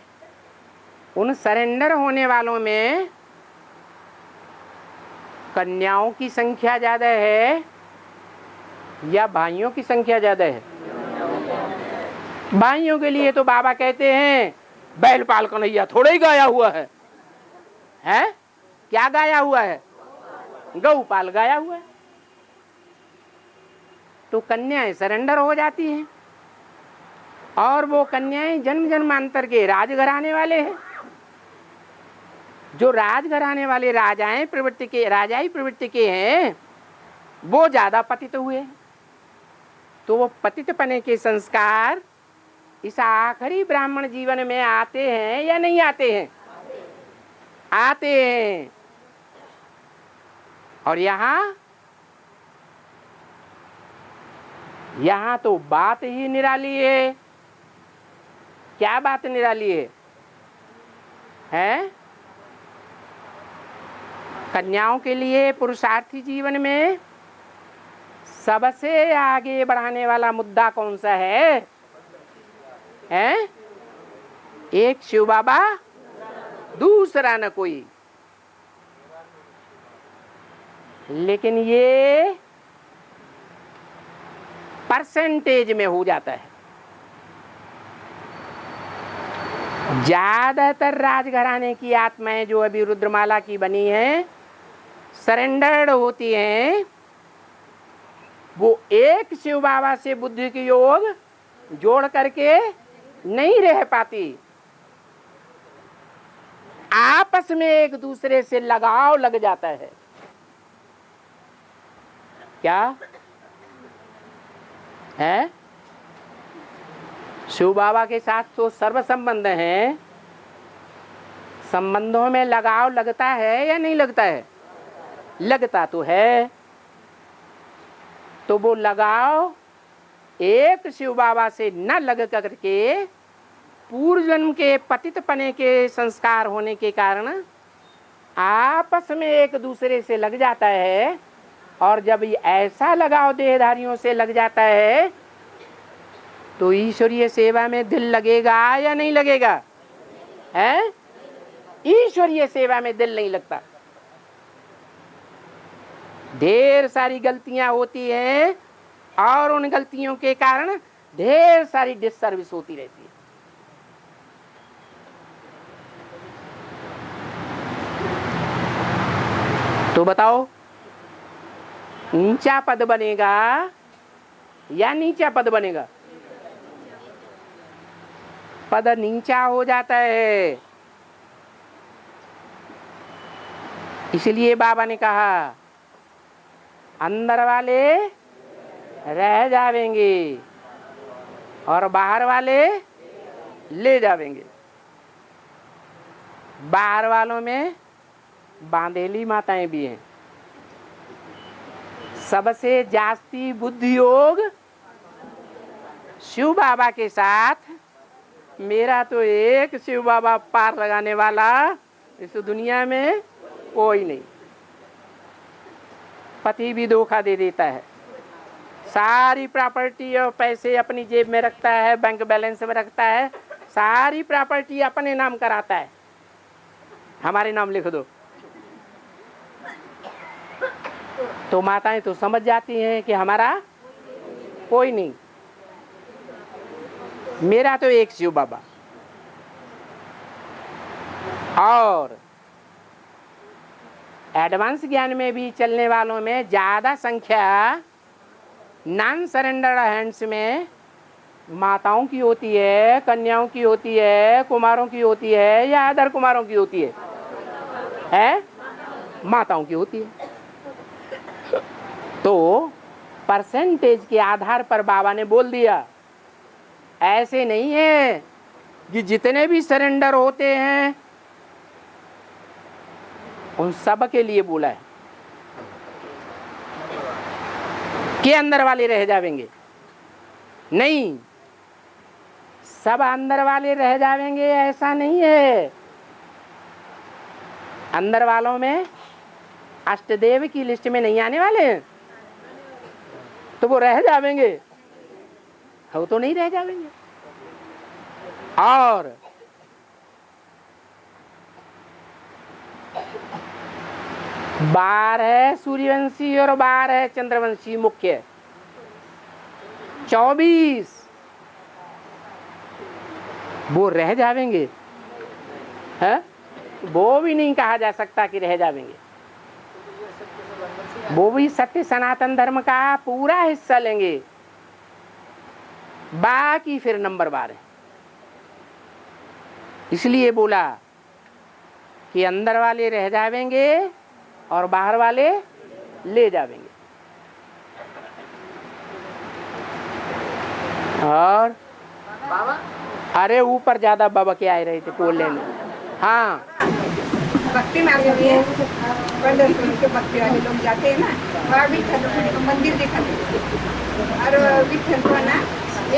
उन सरेंडर होने वालों में कन्याओं की संख्या ज्यादा है या भाइयों की संख्या ज्यादा है? भाइयों के लिए तो बाबा कहते हैं बैल पाल कन्हैया थोड़ा ही गाया हुआ है। हैं? क्या गाया हुआ है? गौपाल गाया हुआ है। तो कन्याएं सरेंडर हो जाती हैं और वो कन्याएं जन्म जन्मांतर के राजघराने वाले हैं। जो राजघराने वाले राजाएं प्रवृत्ति के, राजाई प्रवृत्ति के हैं वो ज्यादा पतित हुए। तो वो पतित पने के संस्कार इस आखिरी ब्राह्मण जीवन में आते हैं या नहीं आते हैं? आते हैं। और यहाँ तो बात ही निराली है। क्या बात निराली है? हैं? कन्याओं के लिए पुरुषार्थी जीवन में सबसे आगे बढ़ाने वाला मुद्दा कौन सा है? हैं? एक शिव बाबा, दूसरा न कोई। लेकिन ये परसेंटेज में हो जाता है। ज्यादातर राजघराने की आत्माएं जो अभी रुद्रमाला की बनी हैं, सरेंडर्ड होती हैं, वो एक शिव बाबा से बुद्धि की योग जोड़ करके नहीं रह पाती, आपस में एक दूसरे से लगाव लग जाता है। क्या है? शिव बाबा के साथ तो सर्व संबंध हैं, संबंधों में लगाव लगता है या नहीं लगता है? लगता तो है। तो वो लगाव एक शिव बाबा से न लग करके पूर्व जन्म के पतित पने के संस्कार होने के कारण आपस में एक दूसरे से लग जाता है। और जब ऐसा लगाव देहधारियों से लग जाता है तो ईश्वरीय सेवा में दिल लगेगा या नहीं लगेगा? है? ईश्वरीय सेवा में दिल नहीं लगता। ढेर सारी गलतियां होती हैं और उन गलतियों के कारण ढेर सारी डिससर्विस होती रहती है। तो बताओ, ऊंचा पद बनेगा या नीचा पद बनेगा? पद नीचा हो जाता है। इसलिए बाबा ने कहा अंदर वाले रह जावेंगे और बाहर वाले ले जावेंगे। बाहर वालों में बांधेली माताएं भी हैं। सबसे जास्ती बुद्धि योग शिव बाबा के साथ। मेरा तो एक शिव बाबा पार लगाने वाला इस दुनिया में कोई नहीं। पति भी धोखा दे देता है, सारी प्रॉपर्टी और पैसे अपनी जेब में रखता है, बैंक बैलेंस में रखता है, सारी प्रॉपर्टी अपने नाम कराता है, हमारे नाम लिख दो। तो माताएं तो समझ जाती हैं कि हमारा कोई नहीं, मेरा तो एक शिव बाबा। और एडवांस ज्ञान में भी चलने वालों में ज्यादा संख्या नॉन सरेंडर हैंड्स में माताओं की होती है, कन्याओं की होती है, कुमारों की होती है या अदर कुमारों की होती है? माताओं की होती है। तो परसेंटेज के आधार पर बाबा ने बोल दिया, ऐसे नहीं है कि जितने भी सरेंडर होते हैं उन सब के लिए बोला है कि अंदर वाले रह जाएंगे। नहीं, सब अंदर वाले रह जाएंगे ऐसा नहीं है। अंदर वालों में अष्टदेव की लिस्ट में नहीं आने वाले हैं तो वो रह जाएंगे, वो तो नहीं रह जाएंगे। और बार है सूर्यवंशी और बार है चंद्रवंशी मुख्य, 24 वो रह जाएंगे। है वो भी नहीं कहा जा सकता कि रह जाएंगे, वो भी सत्य सनातन धर्म का पूरा हिस्सा लेंगे। बाकी फिर नंबर बार है। इसलिए बोला कि अंदर वाले रह जाएंगे और बाहर वाले ले जाएंगे। और अरे ऊपर ज्यादा बाबा के आए रहे थे बोल लेने। हाँ, भक्ति में आगे भी है, पंढरपुर के भक्ति वाले लोग जाते हैं ना, वहाँ विठ्ठल का मंदिर दिखाते और विठ्ठल को ना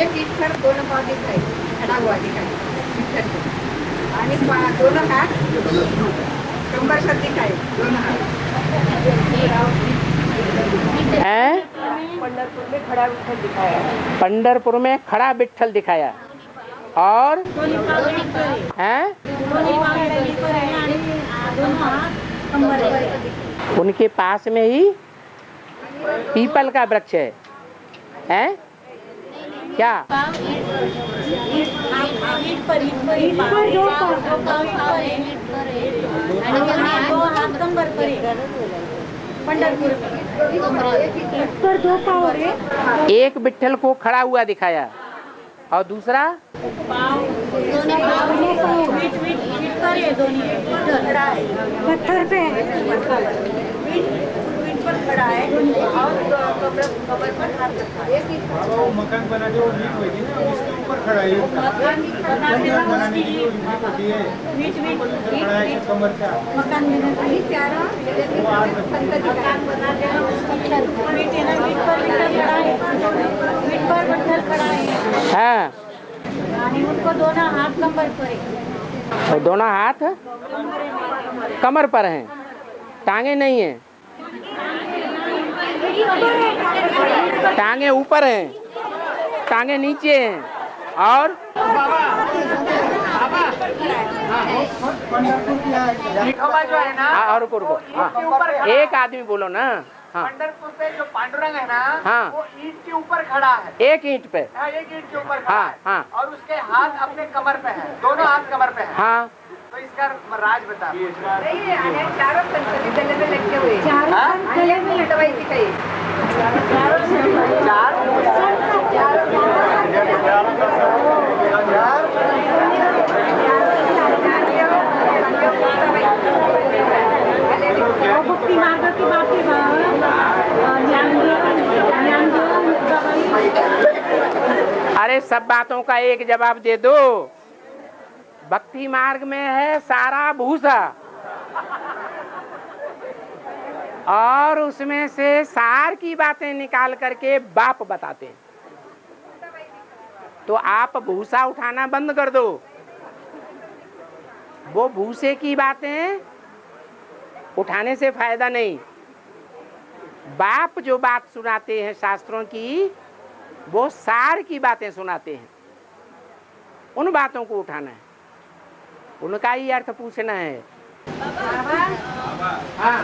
एक ईश्वर दोनों पाँव दिखाए, खड़ा हुआ दिखाए विठ्ठल को, आणि दोनों हाथ कंबर पर दिखाए, दोनों हाथ। पंढरपुर में खड़ा विठ्ठल दिखाया, पंढरपुर में खड़ा विठ्ठल दिखाया। और हैं उनके पास में ही पीपल का वृक्ष है, हैं क्या? ईट पर दो हाथ कंबर पर पंढरपुर ईट पर 2 पाव है। एक बिट्ठल को खड़ा हुआ दिखाया और दूसरा पत्थर पे पर खड़ा है और कमर पर हाथ रखा है। वो मकान बनाते वो ईंट होती है ना, इसके ऊपर खड़ा है। मकान बनाने की जो ईंट होती है, खड़ा है कमर का। मकान बनाने चारों मकान बनाते हैं ईट पर पत्थर खड़ा है। हाँ, आणि उनको दोनों हाथ कंबर पर है। और दोनों हाथ कमर पर हैं, टांगे नहीं हैं। टांगे ऊपर हैं, टांगे नीचे हैं। और और रुको। हाँ, एक आदमी बोलो ना। हाँ, पंढरपुर पे जो पांडुरंग है ना, हाँ, वो ईंट के ऊपर खड़ा है। एक ईंट पे। हाँ, एक ईंट के ऊपर खड़ा हाँ, है। हाँ, और उसके हाथ अपने कमर पे है, दोनों हाथ कमर पे है। हाँ, तो इसका राज बता। नहीं आने चारों संतरी गले में लटके हुए। हाँ? गले में लटवाई थी कहीं। भक्ति मार्ग की बात है। अरे सब बातों का एक जवाब दे दो। भक्ति मार्ग में है सारा भूसा और उसमें से सार की बातें निकाल करके बाप बताते हैं। तो आप भूसा उठाना बंद कर दो। वो भूसे की बातें उठाने से फायदा नहीं। बाप जो बात सुनाते हैं शास्त्रों की, वो सार की बातें सुनाते हैं। उन बातों को उठाना है, उनका ही अर्थ पूछना है। हाँ,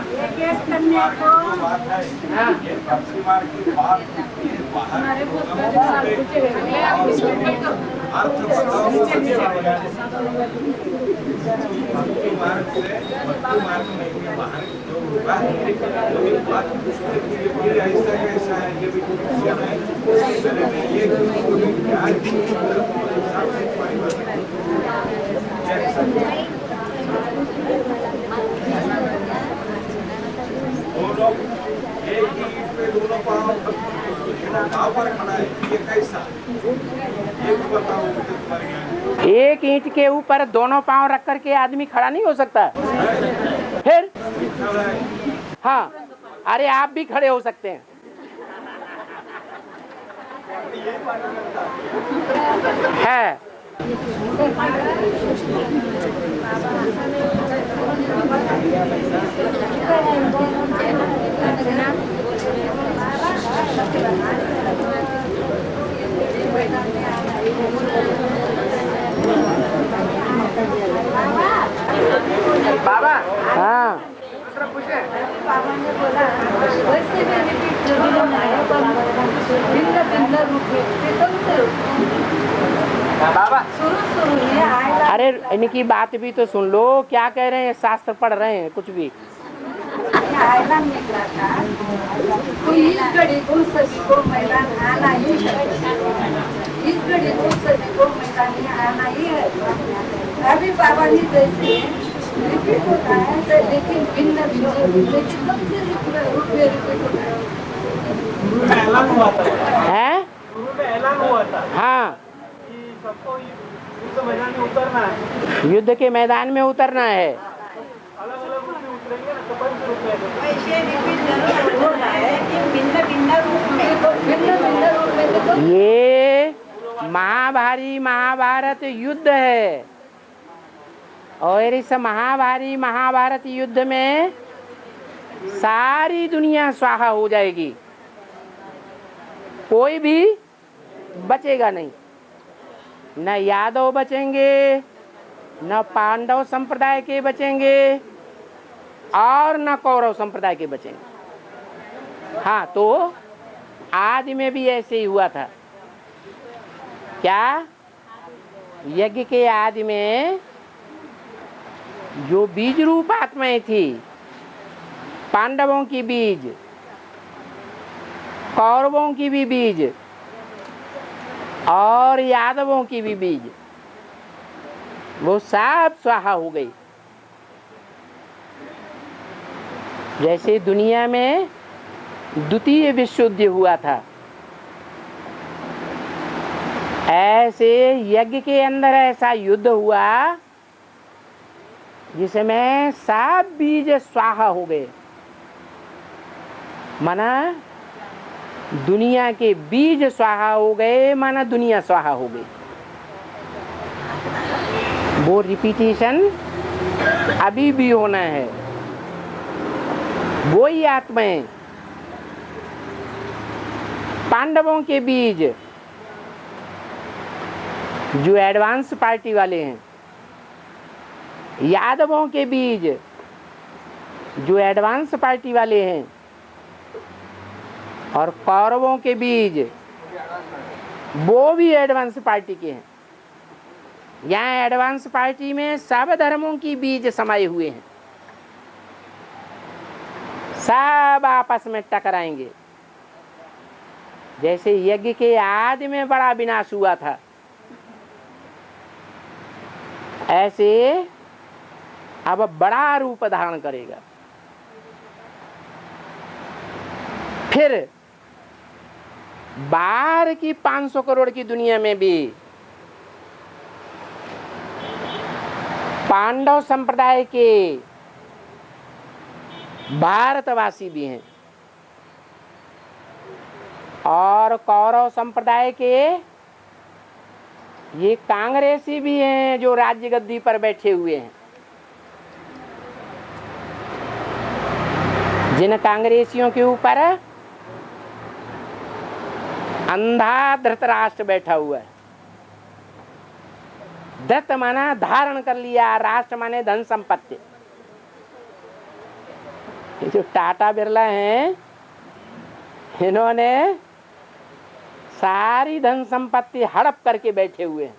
दोनों एक ही ईंट पे दोनों पांव कहाँ पर खड़ा है, ये कैसा? ये भी बताओ मुझे तुम्हारे ज्ञान। एक ईंट के ऊपर दोनों पांव रख करके आदमी खड़ा नहीं हो सकता। फिर हाँ, अरे आप भी खड़े हो सकते हैं। है बाबा, हाँ, दूसरा पूछे। बाबा ने बोला वैसे में रिपीट भिन्न भिन्न रूप में एकदम से बाबा, शुरू में आएगा। अरे इनकी बात भी तो सुन लो, क्या कह रहे हैं, शास्त्र पढ़ रहे हैं कुछ भी। आयरन निकला था तो इस घड़ी को सभी को मैदान आना ही है। इस घड़ी को सभी को मैदान आना ही है। अभी बाबा जी जैसे रिपीट होता है तो लेकिन भिन्न भिन्न लेकिन कम से रूप में रिपीट होता है। ऐलान हुआ था, है शुरू में ऐलान हुआ था हाँ, कि सबको युद्ध मैदान में उतरना है, युद्ध के मैदान में उतरना है। अलग अलग रूप में उतरेंगे ना, तो पंच रूप में वैसे रिपीट जरूर होता है कि भिन्न भिन्न रूप में तो ये महाभारी महाभारत युद्ध है और इस महाभारत युद्ध में सारी दुनिया स्वाहा हो जाएगी, कोई भी बचेगा नहीं। न यादव बचेंगे, न पांडव संप्रदाय के बचेंगे और न कौरव संप्रदाय के बचेंगे। हाँ, तो आदि में भी ऐसे ही हुआ था। क्या यज्ञ के आदि में जो बीज रूप आत्माएं थी, पांडवों की बीज, कौरवों की भी बीज और यादवों की भी बीज, वो सब स्वाहा हो गई। जैसे दुनिया में द्वितीय विश्व युद्ध हुआ था, ऐसे यज्ञ के अंदर ऐसा युद्ध हुआ जिसमें सब बीज स्वाहा हो गए। माना दुनिया के बीज स्वाहा हो गए, माना दुनिया स्वाहा हो गई। वो रिपीटेशन अभी भी होना है। वो ही आत्माएं, पांडवों के बीज जो एडवांस पार्टी वाले हैं, यादवों के बीज जो एडवांस पार्टी वाले हैं, और कौरवों के बीज वो भी एडवांस पार्टी के हैं। यहाँ एडवांस पार्टी में सब धर्मों की बीज समाये हुए हैं, सब आपस में टकराएंगे। जैसे यज्ञ के आदि में बड़ा विनाश हुआ था, ऐसे अब बड़ा रूप धारण करेगा। फिर बाहर की 500 करोड़ की दुनिया में भी पांडव संप्रदाय के भारतवासी भी हैं और कौरव संप्रदाय के ये कांग्रेसी भी हैं जो राज्य गद्दी पर बैठे हुए हैं। जिन कांग्रेसियों के ऊपर अंधा धृतराष्ट्र बैठा हुआ है। धृत माना धारण कर लिया, राष्ट्र माने धन संपत्ति। ये जो टाटा बिरला हैं, इन्होंने सारी धन संपत्ति हड़प करके बैठे हुए हैं।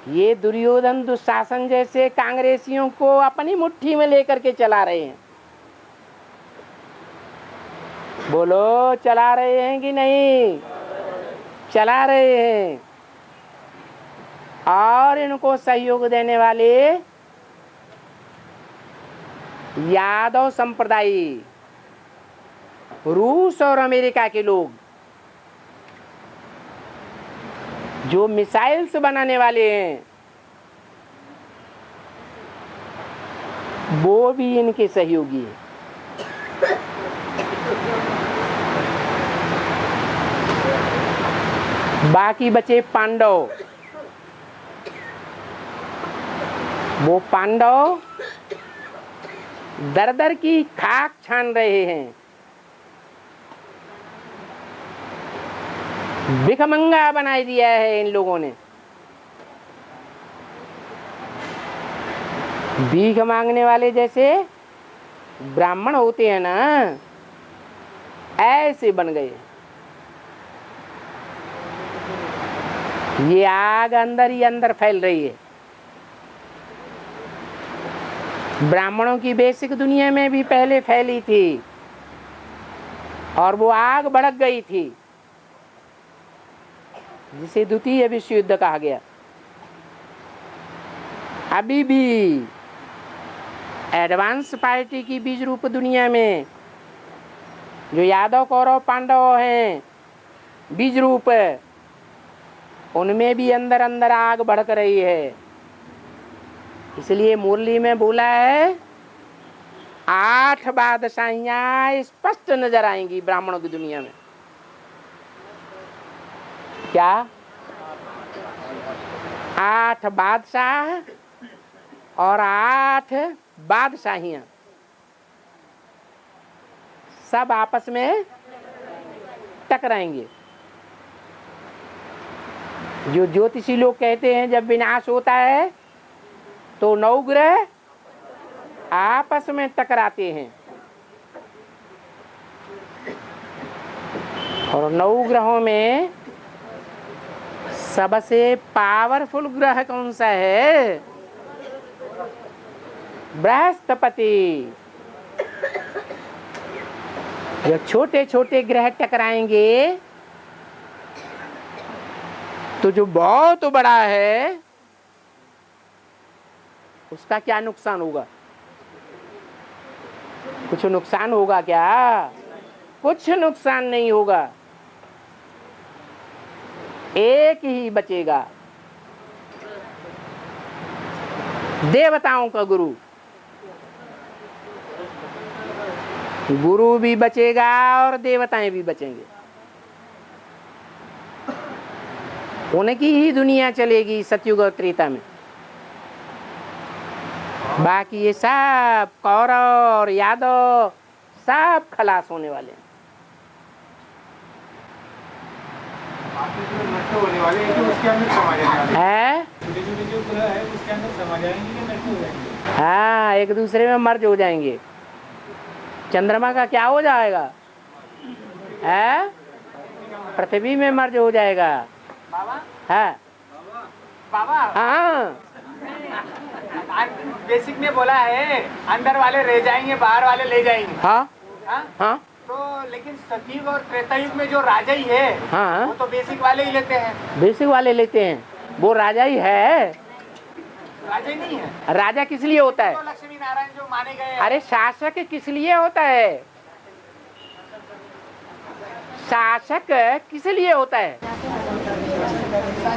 ये दुर्योधन दुशासन जैसे कांग्रेसियों को अपनी मुट्ठी में लेकर के चला रहे हैं। बोलो, चला रहे हैं कि नहीं? चला रहे हैं। और इनको सहयोग देने वाले यादव संप्रदाय, रूस और अमेरिका के लोग, जो मिसाइल्स बनाने वाले हैं, वो भी इनके सहयोगी हैं। बाकी बचे पांडव। वो पांडव दर दर की खाक छान रहे हैं, भिखमंगा बना दिया है इन लोगों ने। भीख मांगने वाले जैसे ब्राह्मण होते हैं ना, ऐसे बन गए। ये आग अंदर ही अंदर फैल रही है। ब्राह्मणों की बेसिक दुनिया में भी पहले फैली थी और वो आग भड़क गई थी, जिसे द्वितीय विश्व युद्ध कहा गया। अभी भी एडवांस पार्टी की बीज रूप दुनिया में जो यादव कौरव पांडव हैं बीज रूप, उनमें भी अंदर अंदर आग भड़क रही है। इसलिए मुरली में बोला है 8 बादशाहियां स्पष्ट नजर आएंगी ब्राह्मणों की दुनिया में। क्या? 8 बादशाह और 8 बादशाहियां सब आपस में टकराएंगे। जो ज्योतिषी लोग कहते हैं जब विनाश होता है तो 9 ग्रह आपस में टकराते हैं और 9 ग्रहों में सबसे पावरफुल ग्रह कौन सा है? बृहस्पति। जो छोटे छोटे ग्रह टकराएंगे तो जो बहुत बड़ा है उसका क्या नुकसान होगा? कुछ नुकसान होगा क्या? कुछ नुकसान नहीं होगा, एक ही बचेगा, देवताओं का गुरु। गुरु भी बचेगा और देवताएं भी बचेंगे। उनकी ही दुनिया चलेगी सतयुग और त्रेता में। बाकी ये सब कौरव और यादव सब खलास होने वाले हैं। होने वाले हैं कि उसके अंदर समा जाएंगे। है? छोटे छोटे जो ग्रह है उसके अंदर समा जाएंगे कि नष्ट हो जाएंगे? हाँ, एक दूसरे में मर्ज हो जाएंगे। चंद्रमा का क्या हो जाएगा? है? पृथ्वी में मर्ज हो जाएगा। बाबा है? बाबा हाँ, बेसिक में बोला है अंदर वाले रह जाएंगे, बाहर वाले ले जाएंगे। हाँ, हाँ? हाँ, तो लेकिन सतयुग और त्रेता युग में जो राजा ही है हाँ, वो तो बेसिक वाले ही लेते हैं। बेसिक वाले लेते हैं। वो राजा ही है। राजा ही नहीं है। राजा किस लिए होता है? तो लक्ष्मी नारायण जो माने गए हैं। अरे शासक किस लिए होता है? शासक किस लिए होता है?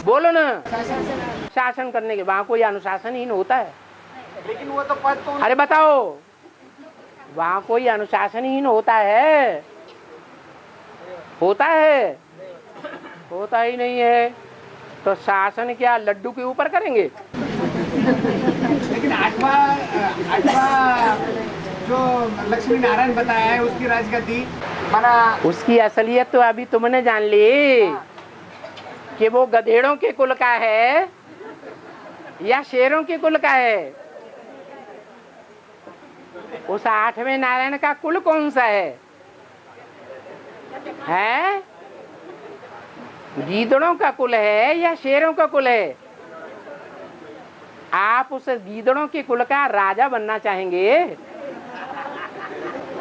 बोलो ना। शासन करने के। वहाँ कोई अनुशासनहीन होता है? लेकिन वो तो पद तो अरे बताओ, वहाँ कोई अनुशासनहीन होता है? होता है? होता ही नहीं है। तो शासन क्या लड्डू के ऊपर करेंगे? लेकिन आठवां जो लक्ष्मी नारायण बताया है उसकी राजगद्दी बना। उसकी असलियत तो अभी तुमने जान ली कि वो गधेड़ों के कुल का है या शेरों के कुल का है। उस आठवें नारायण का कुल कौन सा है? हैं? गीदड़ों का कुल है या शेरों का कुल है? आप उस गीदड़ों के कुल का राजा बनना चाहेंगे?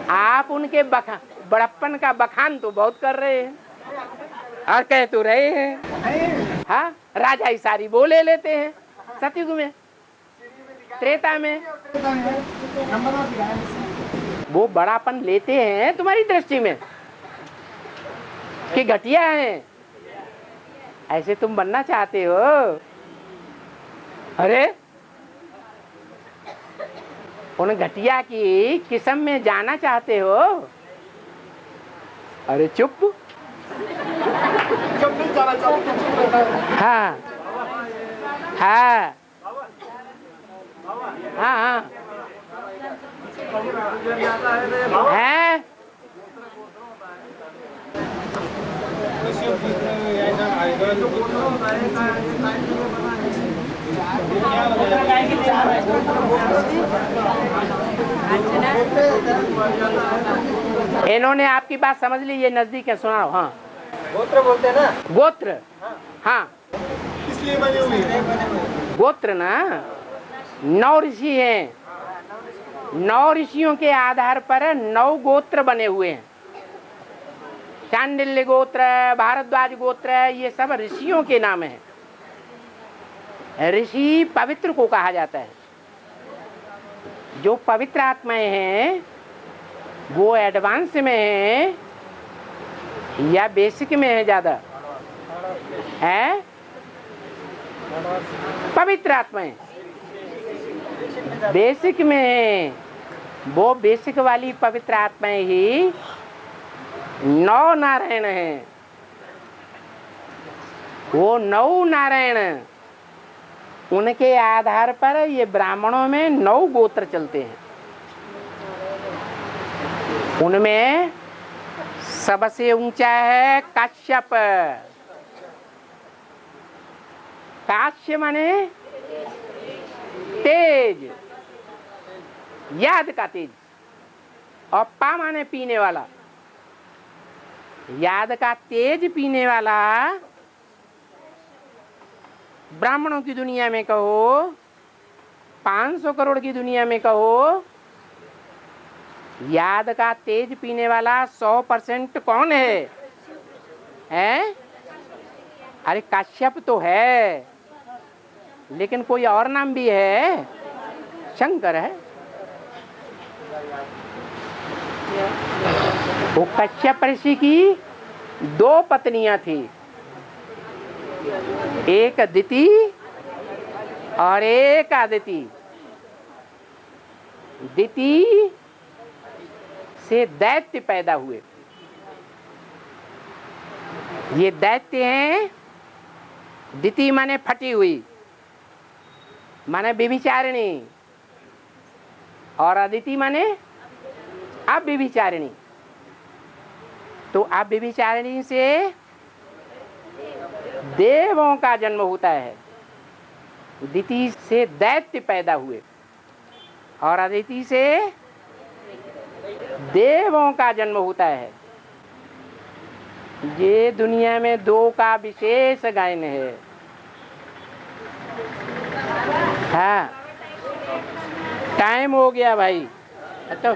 आप उनके बड़प्पन का बखान तो बहुत कर रहे हैं और कह तो रहे हैं। हाँ, राजा ही सारी वो ले लेते हैं सतयुग में, त्रेता में वो बड़ापन लेते हैं तुम्हारी दृष्टि में कि घटिया है। ऐसे तुम बनना चाहते हो? अरे उन घटिया की किस्म में जाना चाहते हो? अरे चुप। हाँ हाँ हाँ हाँ है। इन्होंने आपकी बात समझ ली। ये नजदीक है, सुनाओ। हाँ, गोत्र बोलते हैं ना। गोत्र। हाँ, इसलिए बनी हुई है। गोत्र ना 9 ऋषि हैं। 9 ऋषियों के आधार पर 9 गोत्र बने हुए हैं। शांडिल्य गोत्र, भारद्वाज गोत्र, ये सब ऋषियों के नाम हैं। ऋषि पवित्र को कहा जाता है। जो पवित्र आत्माएं हैं वो एडवांस में है या बेसिक में है? ज्यादा है पवित्र आत्माएं बेसिक में है। वो बेसिक वाली पवित्र आत्माएं ही 9 नारायण हैं। वो 9 नारायण, उनके आधार पर ये ब्राह्मणों में 9 गोत्र चलते हैं। उनमें सबसे ऊंचा है काश्यप। काश्य माने तेज, याद का तेज, और पा माने पीने वाला। याद का तेज पीने वाला ब्राह्मणों की दुनिया में कहो, 500 करोड़ की दुनिया में कहो, याद का तेज पीने वाला 100% कौन है? हैं? अरे काश्यप तो है, लेकिन कोई और नाम भी है, शंकर है। वो कश्यप ऋषि की 2 पत्नियां थी, एक दिति और एक आदिति। दिति से दैत्य पैदा हुए। ये दैत्य हैं। दिति माने फटी हुई, माने व्यभिचारिणी, और अदिति माने अव्यभिचारिणी। तो अव्यभिचारिणी से देवों का जन्म होता है। दिति से दैत्य पैदा हुए और अदिति से देवों का जन्म होता है। ये दुनिया में 2 का विशेष गायन है। हाँ, टाइम हो गया भाई। अच्छा